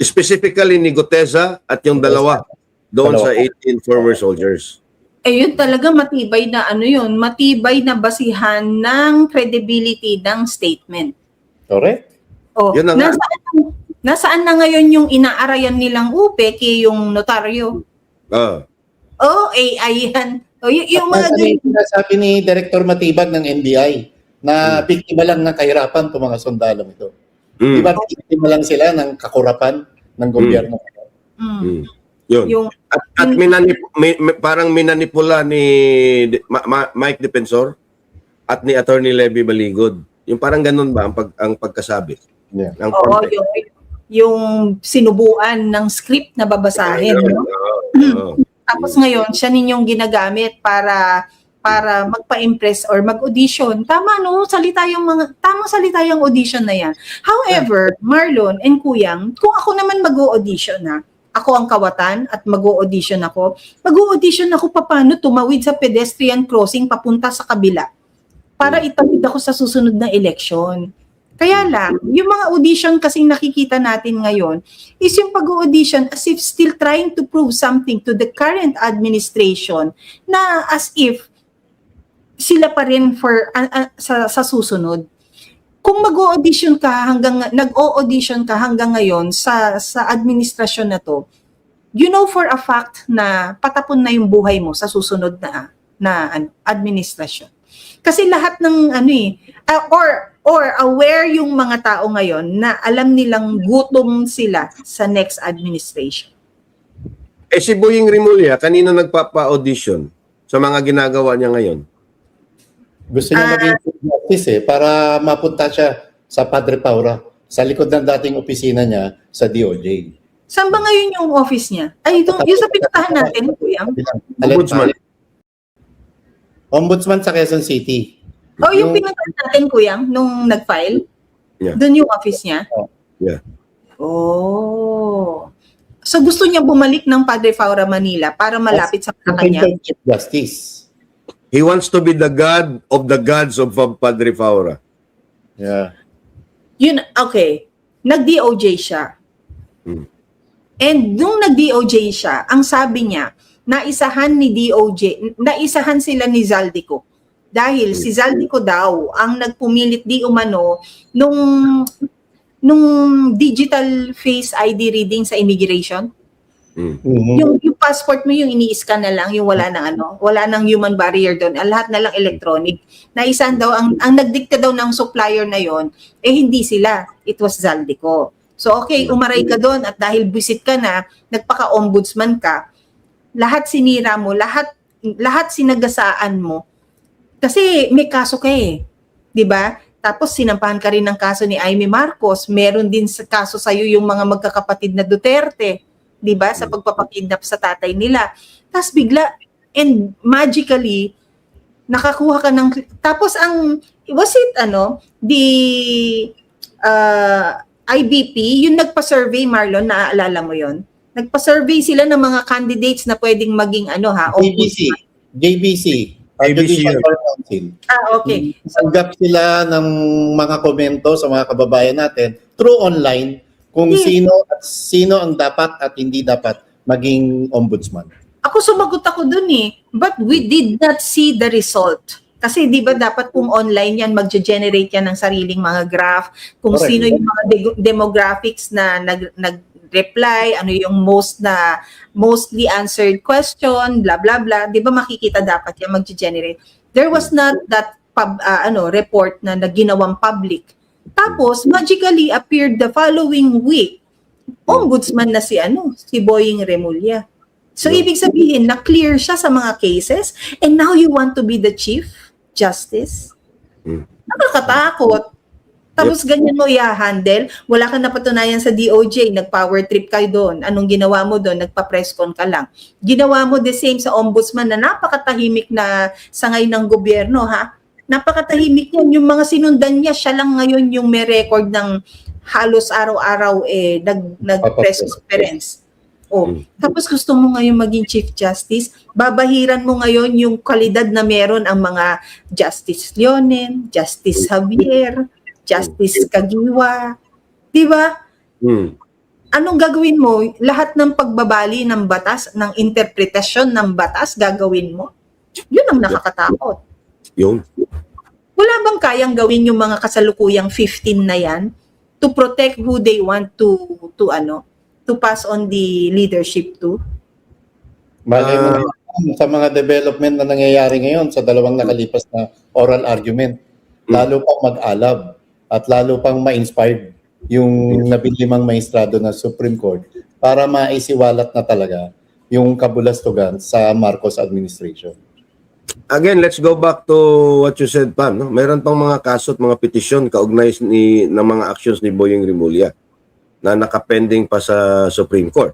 Specifically ni Guteza at yung dalawa doon sa 18 former soldiers. Yun talaga matibay na matibay na basihan ng credibility ng statement. Correct? Oh, Yun na nga. nasaan na ngayon yung inaarayan nilang peki yung notaryo? Ah. Oh, AI yan. Oh, yung mga Sabi ni Director Matibag ng NBI na biktima lang ng kahirapan itong mga sundalong ito. Mm. Di ba biktima lang sila ng kakurapan ng gobyerno? Yun. yung At parang minanipula ni Mike Defensor at ni Attorney Levy Baligod. Yung parang ganun ba ang pagkasabi? Yeah. Ng oo, context? yung sinubuan ng script na babasahin, no? Oo. Tapos ngayon, siya ninyong ginagamit para magpa-impress or mag-audition. Tamang salita yung audition na yan. However, Marlon and Kuyang, kung ako naman mag-audition ako ang kawatan at mag-audition ako paano tumawid sa pedestrian crossing papunta sa kabila para itawid ako sa susunod na eleksyon. Kaya lang, yung mga audition kasing nakikita natin ngayon is yung pag-audition as if still trying to prove something to the current administration na as if sila pa rin sa susunod. Kung nag-audition ka hanggang ngayon sa administrasyon na to, you know for a fact na patapon na yung buhay mo sa susunod na administrasyon. Kasi lahat ng or aware yung mga tao ngayon na alam nilang gutom sila sa next administration. Si Boying Rimulya, kanina nagpapa-audition sa mga ginagawa niya ngayon? Gusto niya maging justice para mapunta siya sa Padre Paura, sa likod ng dating opisina niya sa DOJ. Saan ba ngayon yung office niya? Ay, yung sa pinuntahan natin, Kuya. Ombudsman. Ombudsman sa Quezon City. Yung pinuntahan natin, Kuya, nung nag-file? Yeah. Doon yung office niya? Yeah. Oh. So gusto niya bumalik ng Padre Paura, Manila para malapit sa kanya? Chief Justice. He wants to be the god of the gods of Padre Paura. Yeah. Okay. Nag-DOJ siya. And nung nag-DOJ siya, ang sabi niya, naisahan sila ni Zaldico. Dahil si Zaldico daw ang nagpumilit di umano nung digital face ID reading sa immigration. Yung passport mo yung ini-scan na lang, yung wala nang human barrier doon, lahat na lang electronic. Naisahan daw ang nagdikta daw ng supplier na yon, hindi sila, it was Zaldico. So okay, umaray ka doon at dahil visit ka na, nagpaka-ombudsman ka, lahat sinira mo, lahat sinagasaan mo. Kasi may kaso ka 'di ba? Tapos sinampahan ka rin ng kaso ni Amy Marcos, meron din sa kaso sa iyo yung mga magkakapatid na Duterte, 'di ba? Sa pagpapakidnap sa tatay nila. Tapos bigla and magically nakakuha ka ng tapos the IBP, yung nagpa-survey, Marlon, naaalala mo yon? Nagpa-survey sila ng mga candidates na pwedeng maging JBC. Judicial Council. Okay. Sanggap sila ng mga komento sa mga kababayan natin through online kung sino ang dapat at hindi dapat maging ombudsman. Sumagot ako dun but we did not see the result. Kasi di ba dapat kung online yan, magge-generate yan ng sariling mga graph, kung correct, sino yung mga demographics na nag-reply, ano yung mostly answered question, blah, blah, blah. Di ba makikita dapat yan, magge-generate. There was not that report na ginawang public. Tapos, magically appeared the following week, ombudsman na si Boying Rimulya. So, ibig sabihin, na-clear siya sa mga cases, and now you want to be the Chief Justice? Nakakatakot. Tapos ganyan mo i-handle, wala kang napatunayan sa DOJ, nag-power trip kayo doon. Anong ginawa mo doon? Nagpa-press con ka lang. Ginawa mo the same sa ombudsman na napakatahimik na sangay ng gobyerno, Napakatahimik yan. Yung mga sinundan niya, siya lang ngayon yung may record ng halos araw-araw nag-press conference. Tapos gusto mo ngayon maging Chief Justice, babahiran mo ngayon yung kalidad na meron ang mga Justice Leonen, Justice Javier, Justice Kagiwa. Di ba? Anong gagawin mo? Lahat ng pagbabali ng batas, ng interpretasyon ng batas, gagawin mo? Yun ang nakakatakot. Yun. Wala bang kayang gawin yung mga kasalukuyang 15 na yan to protect who they want to pass on the leadership to? Malay mo naman, sa mga development na nangyayari ngayon sa dalawang nakalipas na oral argument, lalo pang mag-alab at lalo pang ma-inspired yung nabilimang maestrado ng Supreme Court para maisiwalat na talaga yung kabulastugan sa Marcos administration. Again, let's go back to what you said, Pam. No? Meron pang mga kaso at mga petisyon kaugnay ng mga actions ni Boying Rimulya na nakapending pa sa Supreme Court.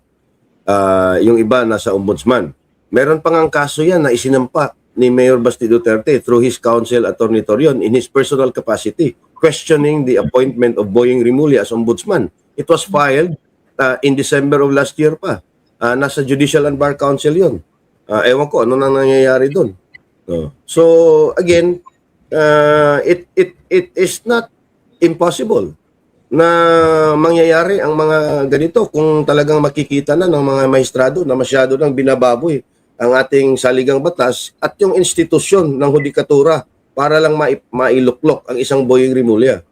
Yung iba nasa ombudsman. Meron pang ang kaso yan na isinampa ni Mayor Basti Duterte through his counsel, Attorney Torion, in his personal capacity, questioning the appointment of Boying Rimulya as ombudsman. It was filed in December of last year pa. Nasa Judicial and Bar Council yun. Ewan ko, ano nang nangyayari doon? So, again, it is not impossible na mangyayari ang mga ganito kung talagang makikita na ng mga maestrado na masyado nang binababoy ang ating saligang batas at yung institusyon ng hudikatura para lang mailuklok ang isang Boying Rimulya.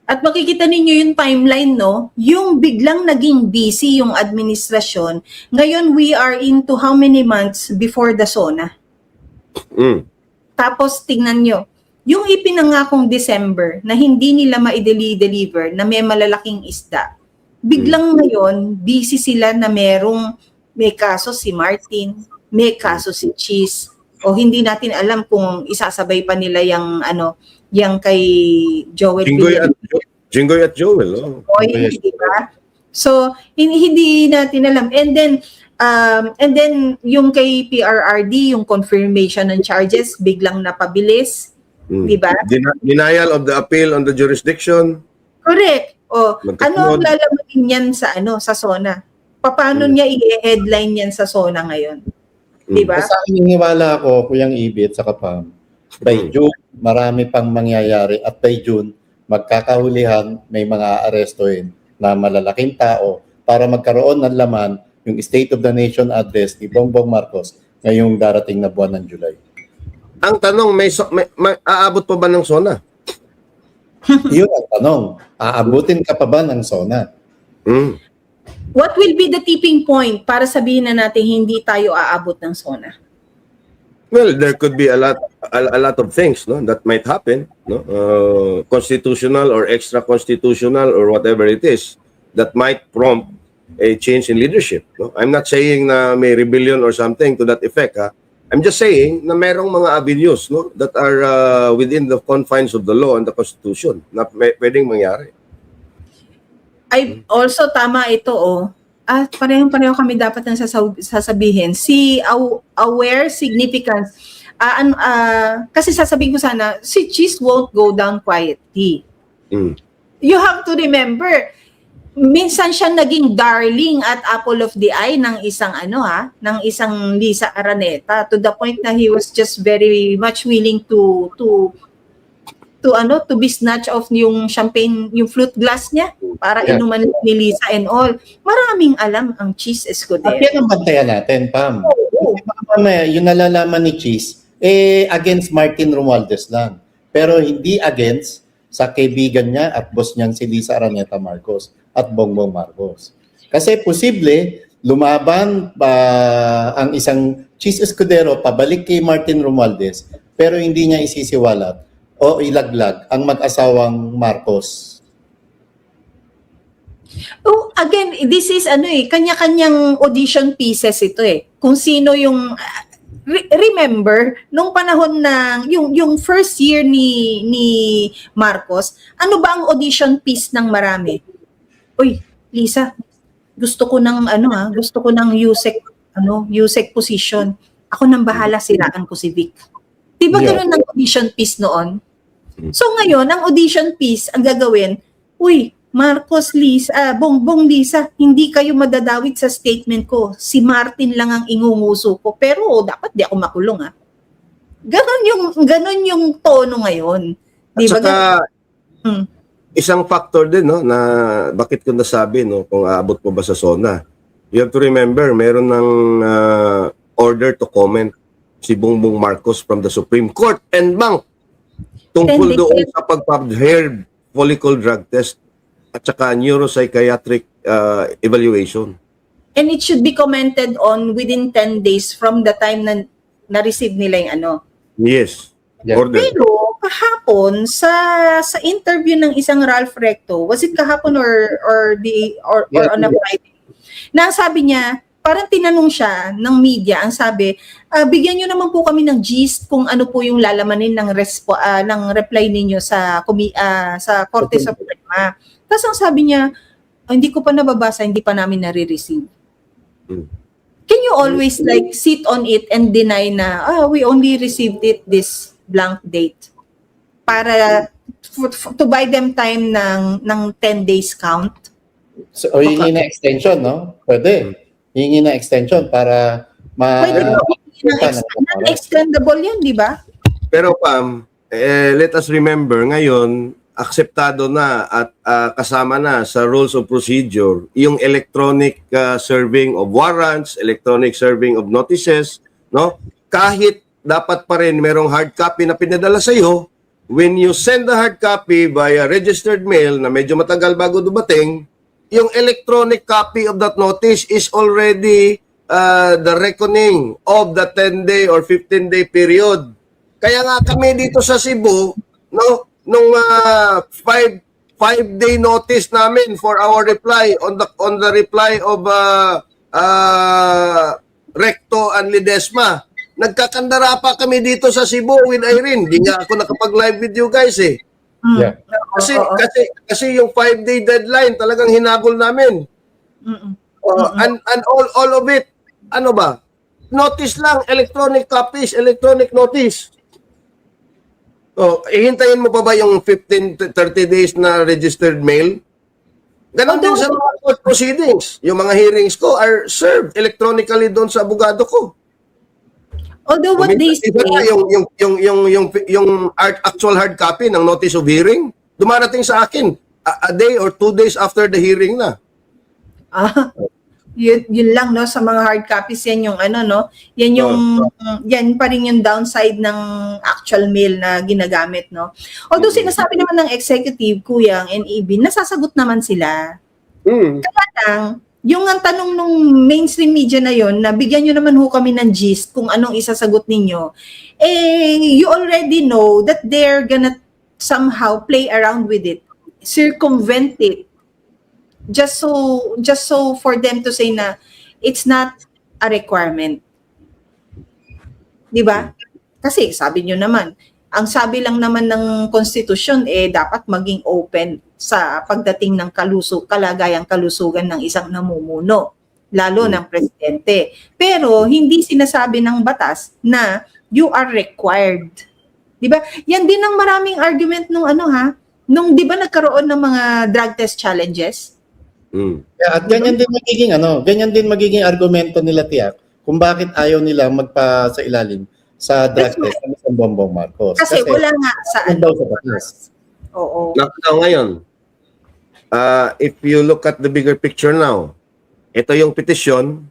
At makikita ninyo yung timeline, no? Yung biglang naging busy yung administrasyon. Ngayon, we are into how many months before the SONA? Tapos, tingnan nyo, yung ipinangakong December na hindi nila ma-deliver na may malalaking isda, biglang ngayon, busy sila na may kaso si Martin, may kaso si Cheese, o hindi natin alam kung isasabay pa nila yung kay Joel Jinggoy at Joel. Oh. di ba? So, hindi natin alam. And then yung kay PRRD, yung confirmation ng charges, biglang napabilis. Di ba? Denial of the appeal on the jurisdiction. Correct. O, Magkasunod. ano ang lalamunin yan sa SONA? Paano niya i-headline yan sa SONA ngayon? Di ba? Sa naniniwala ako, Kuyang Ibit sa Kapam, by June, marami pang mangyayari at by June, magkakahulihan, may mga arestuhin na malalaking tao para magkaroon ng laman yung State of the Nation address ni Bongbong Marcos ngayong darating na buwan ng July. Ang tanong, may aabot pa ba ng SONA? Yun ang tanong. Aabutin ka pa ba ng SONA? What will be the tipping point para sabihin na natin hindi tayo aabot ng SONA? Well, there could be a lot of things, no, that might happen, no, constitutional or extra constitutional or whatever it is that might prompt a change in leadership. No? I'm not saying na may rebellion or something to that effect. Ha? I'm just saying na merong mga avenues, no, that are within the confines of the law and the Constitution na pwedeng mangyari. Ay, also tama ito, parehong-pareho kami dapat nang sasabihin. Si aware significance. Kasi sasabihin ko sana, si Cheese won't go down quietly. You have to remember, minsan siya naging darling at apple of the eye ng isang ng isang Lisa Araneta, to the point na he was just very much willing to be snatch off yung champagne, yung flute glass niya para inuman ni Lisa and all. Maraming alam ang Cheese Escudero. At yan ang bantayan natin, Pam. Yung nalalaman ni Cheese, against Martin Romualdez lang. Pero hindi against sa kaibigan niya at boss niyang si Lisa Araneta Marcos at Bongbong Marcos. Kasi posible, lumaban ang isang Cheese Escudero pabalik kay Martin Romualdez pero hindi niya isisiwalat o ilaglag ang mag-asawang Marcos. Oh, again, this is kanya-kanyang audition pieces ito Kung sino yung remember nung panahon ng yung first year ni Marcos, ano ba ang audition piece ng marami? Uy, Lisa, gusto ko ng USEC position. Ako nang bahala, siraan ko si Vic. Diba gano'n ang audition piece noon? So ngayon, ang audition piece, ang gagawin, uy, Marcos, Lisa, Bongbong, Lisa, hindi kayo madadawit sa statement ko. Si Martin lang ang ingunguso ko. Pero dapat di ako makulong, ha? Ganon yung tono ngayon. Diba? At saka, isang factor din, no, na bakit ko nasabi, no, kung aabot mo ba sa SONA. You have to remember, meron ng order to comment si Bongbong Marcos from the Supreme Court and Bank tungkol doon sa pag-hair follicle drug test at saka neuropsychiatric evaluation. And it should be commented on within 10 days from the time na na-receive nila yung ano. Yes. Yeah. Order. Pero kahapon sa interview ng isang Ralph Recto, was it kahapon or Yeah. on a Friday? Na sabi niya, parang tinanong siya ng media, ang sabi, bigyan niyo naman po kami ng gist kung ano po yung lalamanin ng reply ninyo sa Korte Suprema. Tapos ang sabi niya, hindi ko pa nababasa, hindi pa namin nare-receive. Can you always like sit on it and deny na we only received it this blank date para to buy them time ng 10 days count? So, o hingi na extension, no? Pwede. Hingi na extension para Pwede non-extendable yan, di ba? Pero Pam, let us remember ngayon, akseptado na at kasama na sa rules of procedure yung electronic serving of warrants, electronic serving of notices, no? Kahit dapat pa rin merong hard copy na pinadala sa iyo, when you send the hard copy via registered mail na medyo matagal bago dumating, yung electronic copy of that notice is already the reckoning of the 10-day or 15-day period. Kaya nga kami dito sa Cebu, no, nung 5-day notice namin for our reply on the reply of Recto and Ledesma. Nagkakandara pa kami dito sa Cebu with Irene. Hindi nga ako nakapag-live with you guys eh. Yeah. Kasi yung 5-day deadline talagang hinabol namin. And all of it, ano ba? Notice lang, electronic copies, electronic notice. Ihintayin mo pa ba yung 15 to 30 days na registered mail? Ganon din sa mga court proceedings. Yung mga hearings ko are served electronically doon sa abogado ko. Although what they say, yung actual hard copy ng notice of hearing, dumarating sa akin a day or 2 days after the hearing na. yun lang no sa mga hard copies, yan yung ano no, yan yung yan pa rin yung downside ng actual mail na ginagamit no. Although sinasabi naman ng executive, Kuya, ang NEB, nasasagot naman sila. Kaya lang, yung ang tanong nung mainstream media na yon, na bigyan nyo naman ho kami ng gist kung anong isasagot ninyo, you already know that they're gonna somehow play around with it, circumvent it, just so for them to say na it's not a requirement. Di ba? Kasi sabi nyo naman, ang sabi lang naman ng konstitusyon, dapat maging open sa pagdating ng kalagayang kalusugan ng isang namumuno, lalo ng presidente. Pero hindi sinasabi ng batas na you are required. 'Di ba? Yan din ang maraming argument nung nung 'di ba nagkaroon ng mga drug test challenges? Yeah, at ganyan din magiging argumento nila, Tiyak, kung bakit ayaw nila magpa sa ilalim sa drug test ng isang Bongbong Marcos. Kasi wala nga sa batas. Oo. Now ngayon, if you look at the bigger picture now, ito yung petisyon,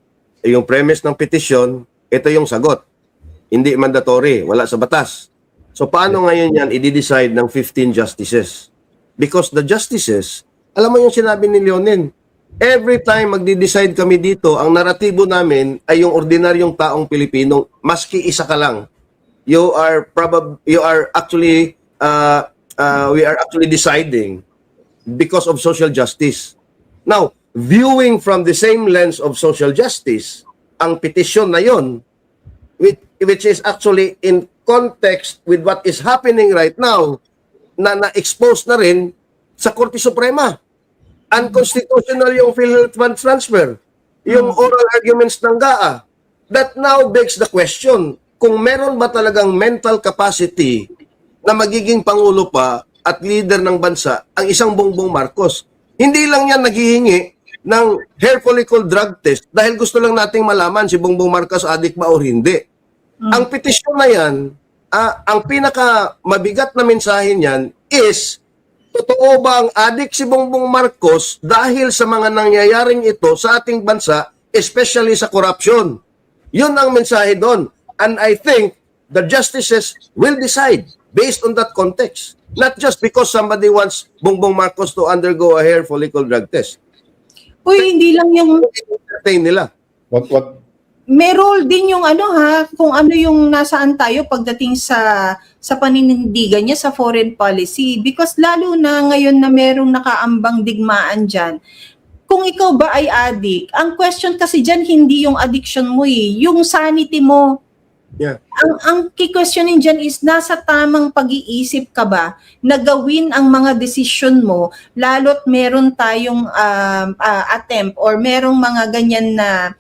yung premise ng petisyon, ito yung sagot. Hindi mandatory, wala sa batas. So paano ngayon yan i-decide ng 15 justices? Because the justices, alam mo yung sinabi ni Leonin, every time magdi-decide kami dito, ang naratibo namin ay yung ordinaryong taong Pilipino, maski isa ka lang. We are actually deciding because of social justice. Now, viewing from the same lens of social justice, ang petisyon na yon, which is actually in context with what is happening right now, na-expose na rin sa Korte Suprema. Unconstitutional yung PhilHealth Fund transfer, yung oral arguments ng GAA. That now begs the question, kung meron ba talagang mental capacity na magiging Pangulo pa at leader ng bansa ang isang Bongbong Marcos. Hindi lang yan naghihingi ng hair follicle drug test dahil gusto lang nating malaman si Bongbong Marcos adik ba o hindi. Ang petisyon na yan, ang pinaka mabigat na mensahe niyan is, totoo ba ang adik si Bongbong Marcos dahil sa mga nangyayaring ito sa ating bansa, especially sa corruption? Yun ang mensahe doon. And I think the justices will decide based on that context. Not just because somebody wants Bongbong Marcos to undergo a hair follicle drug test. Uy, hindi lang yung Entertain nila. Wag may role din yung kung ano yung nasaan tayo pagdating sa paninindigan niya sa foreign policy, because lalo na ngayon na merong nakaambang digmaan diyan. Kung ikaw ba ay addict, ang question kasi diyan hindi yung addiction mo yung sanity mo. Yeah. Ang ki-questionin diyan is nasa tamang pag-iisip ka ba na gawin ang mga desisyon mo, lalo't meron tayong attempt or merong mga ganyan na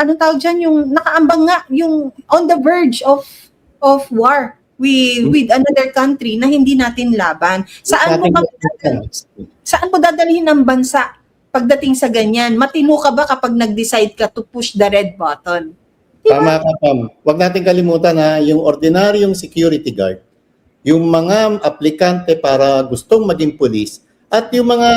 ano tawag dyan, yung nakaambang nga, yung on the verge of war with another country na hindi natin laban. Saan mo dadalhin ang bansa pagdating sa ganyan? Matino ka ba kapag nag-decide ka to push the red button? Diba? Tama ka, Pam. Huwag natin kalimutan na yung ordinaryong security guard, yung mga aplikante para gustong maging pulis, at yung mga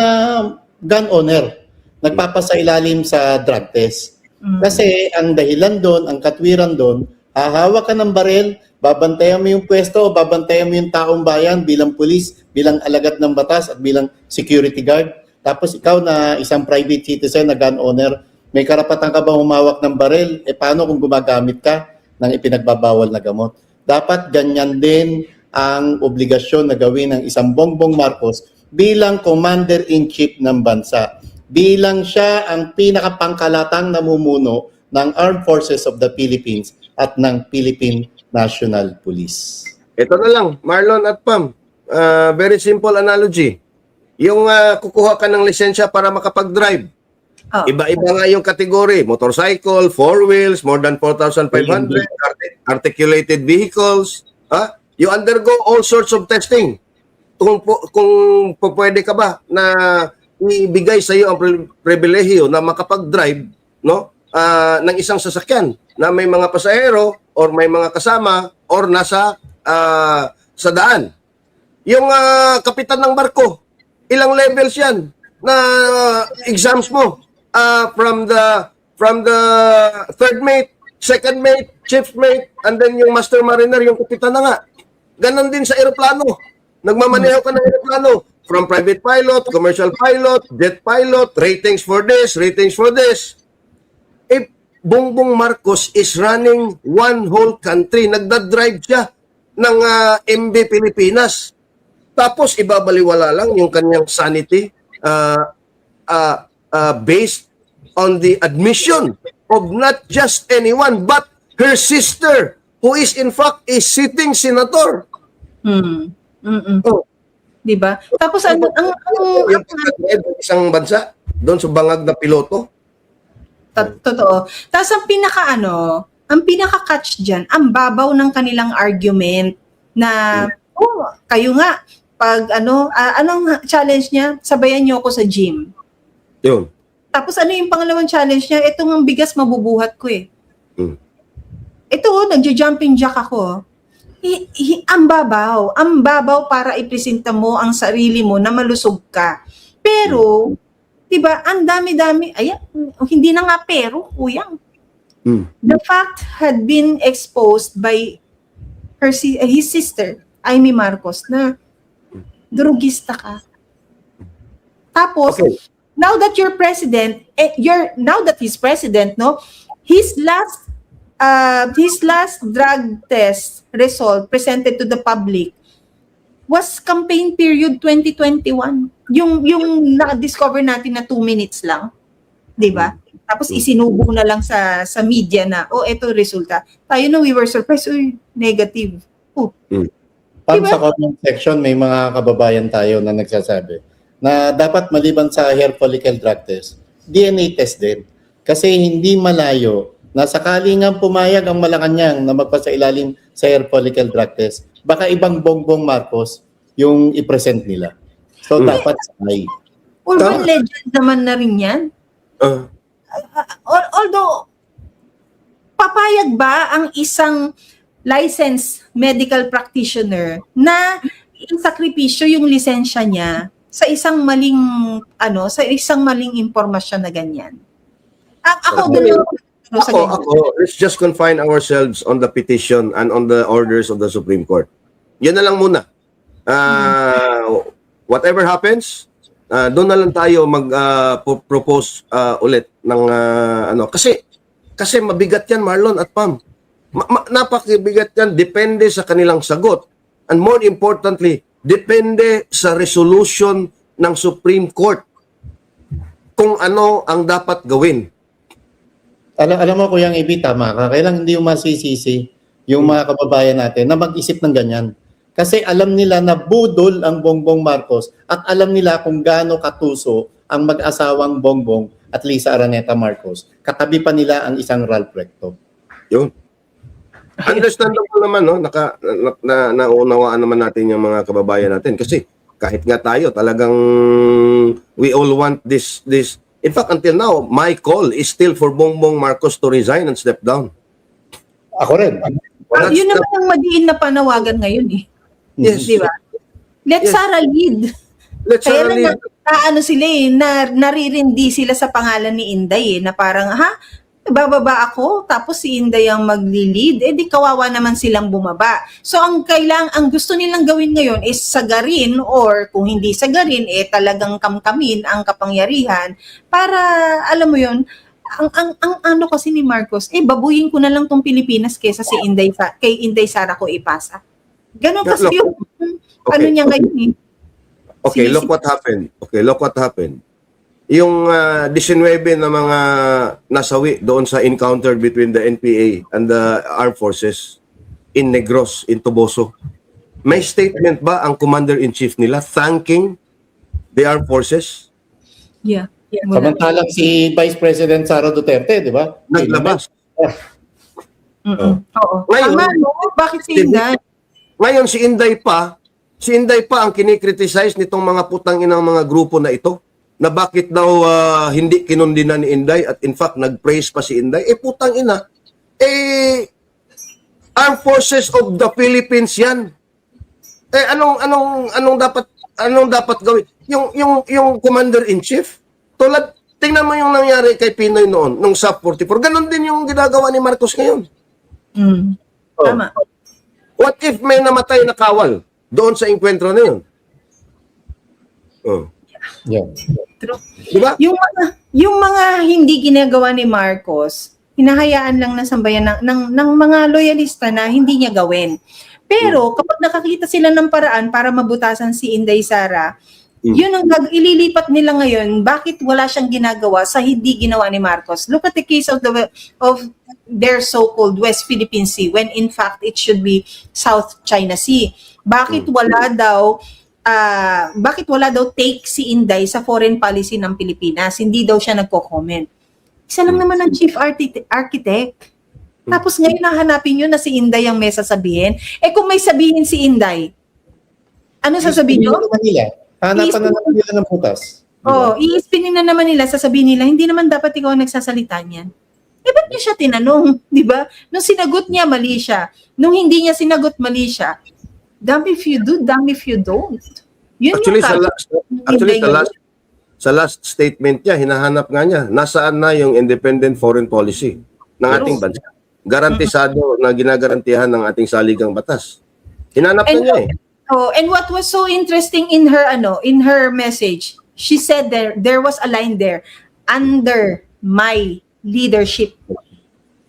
gun owner, nagpapasailalim sa drug test. Kasi ang dahilan doon, ang katwiran doon, hahawak ka ng baril, babantayan mo yung pwesto, babantayan mo yung taong bayan bilang pulis, bilang alagad ng batas at bilang security guard. Tapos ikaw na isang private citizen na gun owner, may karapatan ka ba humawak ng baril? Paano kung gumagamit ka ng ipinagbabawal na gamot? Dapat ganyan din ang obligasyon na gawin ng isang Bongbong Marcos bilang commander-in-chief ng bansa. Bilang siya ang pinakapangkalatang namumuno ng Armed Forces of the Philippines at ng Philippine National Police. Ito na lang, Marlon at Pam. Very simple analogy. Yung kukuha ka ng lisensya para makapag-drive. Oh. Iba-iba nga yung kategory. Motorcycle, four wheels, more than 4,500, articulated vehicles. You undergo all sorts of testing. Kung pwede ka ba na ibigay sa iyo ang pribilehiyo na makapag-drive ng isang sasakyan na may mga pasahero or may mga kasama or nasa sa daan. Yung kapitan ng barko, ilang levels yan na exams mo from the third mate, second mate, chief mate, and then yung master mariner, yung kapitan na nga. Ganon din sa eroplano. Nagmamaneho ka ng eroplano. From private pilot, commercial pilot, jet pilot, ratings for this, ratings for this. If Bongbong Marcos is running one whole country, nagdadrive siya ng MB Pilipinas. Tapos ibabaliwala lang yung kanyang sanity based on the admission of not just anyone but her sister, who is in fact a sitting senator. Oh. Diba? Tapos ang isang bansa doon sa bangag na piloto. Totoo. Tapos ang pinaka-catch diyan, ang babaw ng kanilang argument na kayo nga pag anong challenge niya? Sabayan niyo ako sa gym. Yun. Tapos yung pangalawang challenge niya? Itong ang bigas mabubuhat ko eh. Ito, nagja-jumping jack ako. Ang babaw para ipresenta mo ang sarili mo na malusog ka. Pero, diba, ang dami-dami, hindi na nga pero, uyang. The fact had been exposed by his sister, Amy Marcos, na drugista ka. Tapos, now that you're president, now that he's president, his last drug test result presented to the public was campaign period 2021. Yung na-discover natin na 2 minutes lang. 'Di ba? Tapos isinubo na lang sa media na, eto resulta. Tayo we were surprised, negative. Pam, Diba? sa comment section, may mga kababayan tayo na nagsasabi na dapat maliban sa hair follicle drug test, DNA test din. Kasi hindi malayo na sakali nga pumayag ang Malacanang na magpasailalim sa hair follicle drug test, baka ibang Bongbong Marcos yung i-present nila. So, dapat sabay. Urban legend naman na rin yan. Although, papayag ba ang isang licensed medical practitioner na isakripisyo yung lisensya niya sa isang maling impormasyon na ganyan? Ako, let's just confine ourselves on the petition and on the orders of the Supreme Court. Yan na lang muna. Whatever happens, doon na lang tayo mag-propose ulit ng ano. Kasi mabigat yan, Marlon at Pam. Napakabigat yan. Depende sa kanilang sagot. And more importantly, depende sa resolution ng Supreme Court kung ano ang dapat gawin. Alam mo, Kuyang Ibi, tama ka. Kailang hindi yung masisisi yung mga kababayan natin na mag-isip ng ganyan. Kasi alam nila na budol ang Bongbong Marcos at alam nila kung gaano katuso ang mag-asawang Bongbong at Lisa Araneta Marcos. Katabi pa nila ang isang Ralph Recto. Yun. Understandable naman, no? Naunawaan naman natin yung mga kababayan natin. Kasi kahit nga tayo, talagang we all want this. In fact, until now, my call is still for Bongbong Marcos to resign and step down. Ako rin. That's Yun naman ang madiin na panawagan ngayon eh. Yes. Di ba? Let Yes. Sara lead. Let's Kaya leave. ano sila eh, naririndi sila sa pangalan ni Inday eh, na parang, bababa ako, tapos si Inday ang magli-lead, di kawawa naman silang bumaba. So ang gusto nilang gawin ngayon is sagarin, or kung hindi sagarin, talagang kamkamin ang kapangyarihan para, alam mo yun, ang ano kasi ni Marcos, babuyin ko na lang tong Pilipinas kesa kay Inday Sara ko ipasa. Ganon kasi Look, yung ano niya ngayon eh. Okay, Sinisip- look what happened. Yung 19 na mga nasawi doon sa encounter between the NPA and the armed forces in Negros, in Toboso. May statement ba ang commander-in-chief nila thanking the armed forces? Yeah. Wala. Samantalang si Vice President Sara Duterte, di ba? Naglabas. Oo. Ngayon, Tama, no? Bakit si Inday? Ngayon si Inday pa ang kinikriticize nitong mga putang inang mga grupo na ito, na bakit daw hindi kinundina ni Inday at in fact nag-praise pa si Inday. Putang ina. Armed Forces of the Philippines 'yan. Anong dapat gawin? Yung commander-in-chief, tingnan mo yung nangyari kay Pinoy noon, nung SAP 44. Ganon din yung ginagawa ni Marcos ngayon. Oh. Tama. What if may namatay na kawal doon sa enkwentro na yun? Oh. Yeah. True. Di ba? Yung mga hindi ginagawa ni Marcos, hinahayaan lang ng sambayan ng mga loyalista na hindi niya gawin. Pero kapag nakakita sila ng paraan para mabutasan si Inday Sara, yun ang ililipat nila ngayon. Bakit wala siyang ginagawa sa hindi ginawa ni Marcos? Look at the case of their so-called West Philippine Sea when in fact it should be South China Sea. Bakit wala daw take si Inday sa foreign policy ng Pilipinas? Hindi daw siya nagko-comment. Isa lang naman ang chief architect. Tapos ngayon nahanapin nyo na si Inday ang may sasabihin. Kung may sabihin si Inday, ano sasabihin nyo? Hanapan na naman nila ng butas. I-spinin na naman nila, sasabihin nila, hindi naman dapat ikaw ang nagsasalita niyan. Ba't niya siya tinanong? Di ba? Nung sinagot niya, mali siya. Nung hindi niya sinagot, mali siya. Damn if you do, damn if you don't. Yun Actually, yung sa last statement niya, hinahanap nga niya, nasaan na yung independent foreign policy ng ating bansa. Garantisado na ginagarantihan ng ating saligang batas. Hinanap na niya and what was so interesting in her message, she said there was a line there, under my leadership.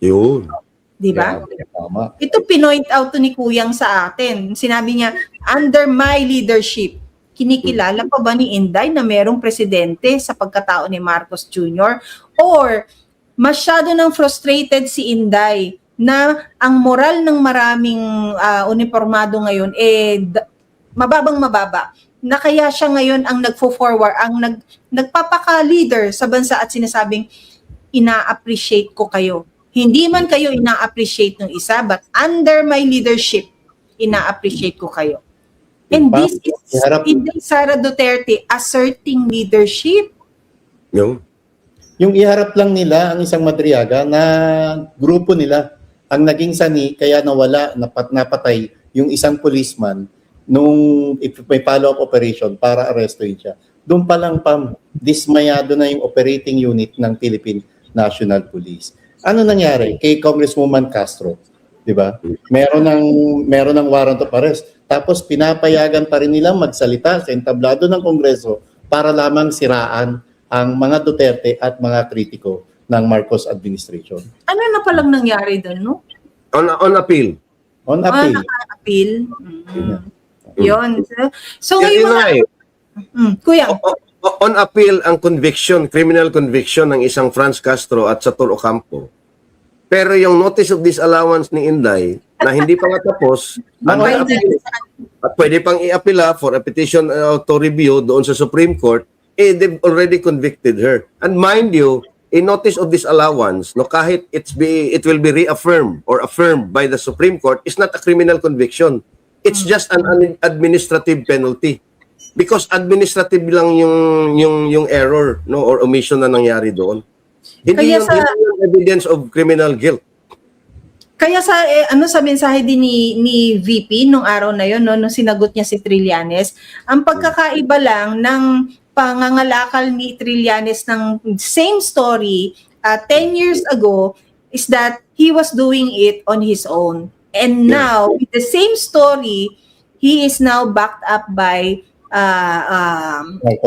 Yun. Di ba? Tama. Ito pinoint out to ni Kuyang sa atin. Sinabi niya, under my leadership. Kinikilala pa ba ni Inday na merong presidente sa pagkatao ni Marcos Jr.? Or masyado nang frustrated si Inday na ang moral ng maraming uniformado ngayon mababang-mababa, na kaya siya ngayon ang nagfo-forward, ang nagpapaka-leader sa bansa at sinasabing, ina-appreciate ko kayo. Hindi man kayo ina-appreciate ng isa, but under my leadership, ina-appreciate ko kayo. And this is Inday Sara Duterte asserting leadership. Yung iharap lang nila ang isang Madriaga na grupo nila ang naging sani kaya napatay yung isang policeman nung may follow-up operation para arrestuin siya. Doon pa lang dismayado na yung operating unit ng Philippine National Police. Ano nangyari kay Congresswoman Castro? 'Di ba? Meron ng warrant of arrest. tapos pinapayagan pa rin nilang magsalita sa entablado ng Kongreso para lamang siraan ang mga Duterte at mga kritiko ng Marcos administration. Ano na palang nangyari doon, no? On appeal. On appeal. Naka-appeal. Yun. So, Yun yung nga mga... eh. Kuya, On appeal ang conviction, criminal conviction ng isang Franz Castro at Sator Ocampo. Pero yung notice of disallowance ni Inday na hindi pa nga tapos, at pwede pang i-apila for a petition to review doon sa Supreme Court, they've already convicted her. And mind you, a notice of disallowance, no, kahit it will be reaffirmed or affirmed by the Supreme Court, is not a criminal conviction. It's just an administrative penalty. Because administrative lang yung error, no, or omission na nangyari doon. Hindi Kaya hindi yung evidence of criminal guilt. Kaya sa sa mensahe din ni VP nung araw na yon, no, nung sinagot niya si Trillanes, ang pagkakaiba lang ng pangangalakal ni Trillanes ng same story 10 years ago is that he was doing it on his own. And now, with the same story, he is now backed up by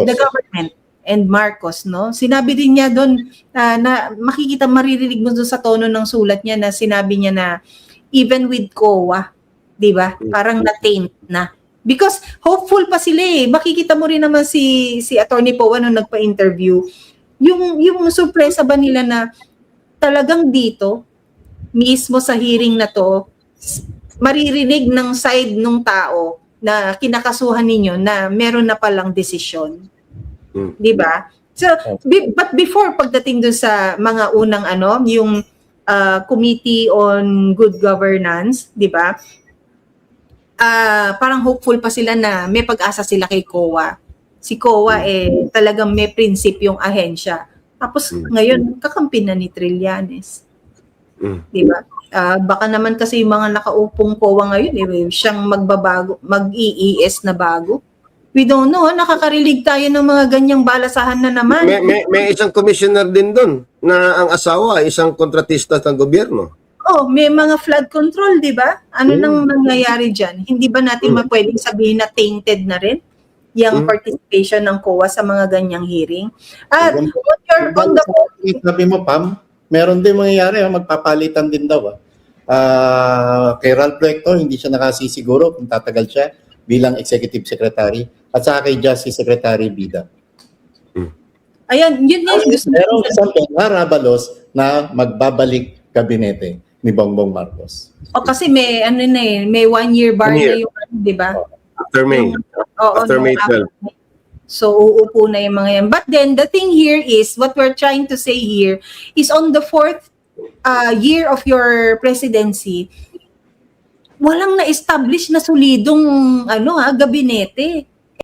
the government and Marcos, no? Sinabi din niya doon na makikita, maririnig mo doon sa tono ng sulat niya na sinabi niya na even with COA, 'di ba? Parang na-taint na. Because hopeful pa sila eh. Makikita mo rin naman si Attorney Poa nung nagpa-interview. Yung surpresa ba nila na talagang dito mismo sa hearing na to maririnig ng side ng tao na kinakasuhan ninyo na meron na palang desisyon. 'Di ba? So, but before pagdating dun sa mga unang yung Committee on Good Governance, 'di ba? Parang hopeful pa sila na may pag-asa sila kay COA. Si COA talagang may prinsipyong ahensya. Tapos ngayon kakampi na ni Trillanes. 'Di ba? Baka naman kasi yung mga nakaupong COA ngayon siyang magbabago, mag-EES na bago. We don't know, nakakarilig tayo ng mga ganyang balasahan na naman. May isang commissioner din doon na ang asawa ay isang kontratista ng gobyerno. May mga flood control, di ba? Ano nang nangyayari dyan? Hindi ba natin pwedeng sabihin na tainted na rin yung participation ng COA sa mga ganyang hearing? At on the... Sabi mo, Pam, meron din mangyayari, magpapalitan din daw. Kay Ralph Recto, hindi siya nakasisiguro kung tatagal siya bilang Executive Secretary at saka kay Justice Secretary Bida. Ayan, yun yung gusto Pero isang Rabalos na magbabalik kabinete ni Bongbong Marcos. kasi may may 1 year bar na yung di ba? After May. After May 12. So uupo na yung mga yan. But then the thing here is what we're trying to say here is on the 4th year of your presidency, walang na-establish na solidong gabinete.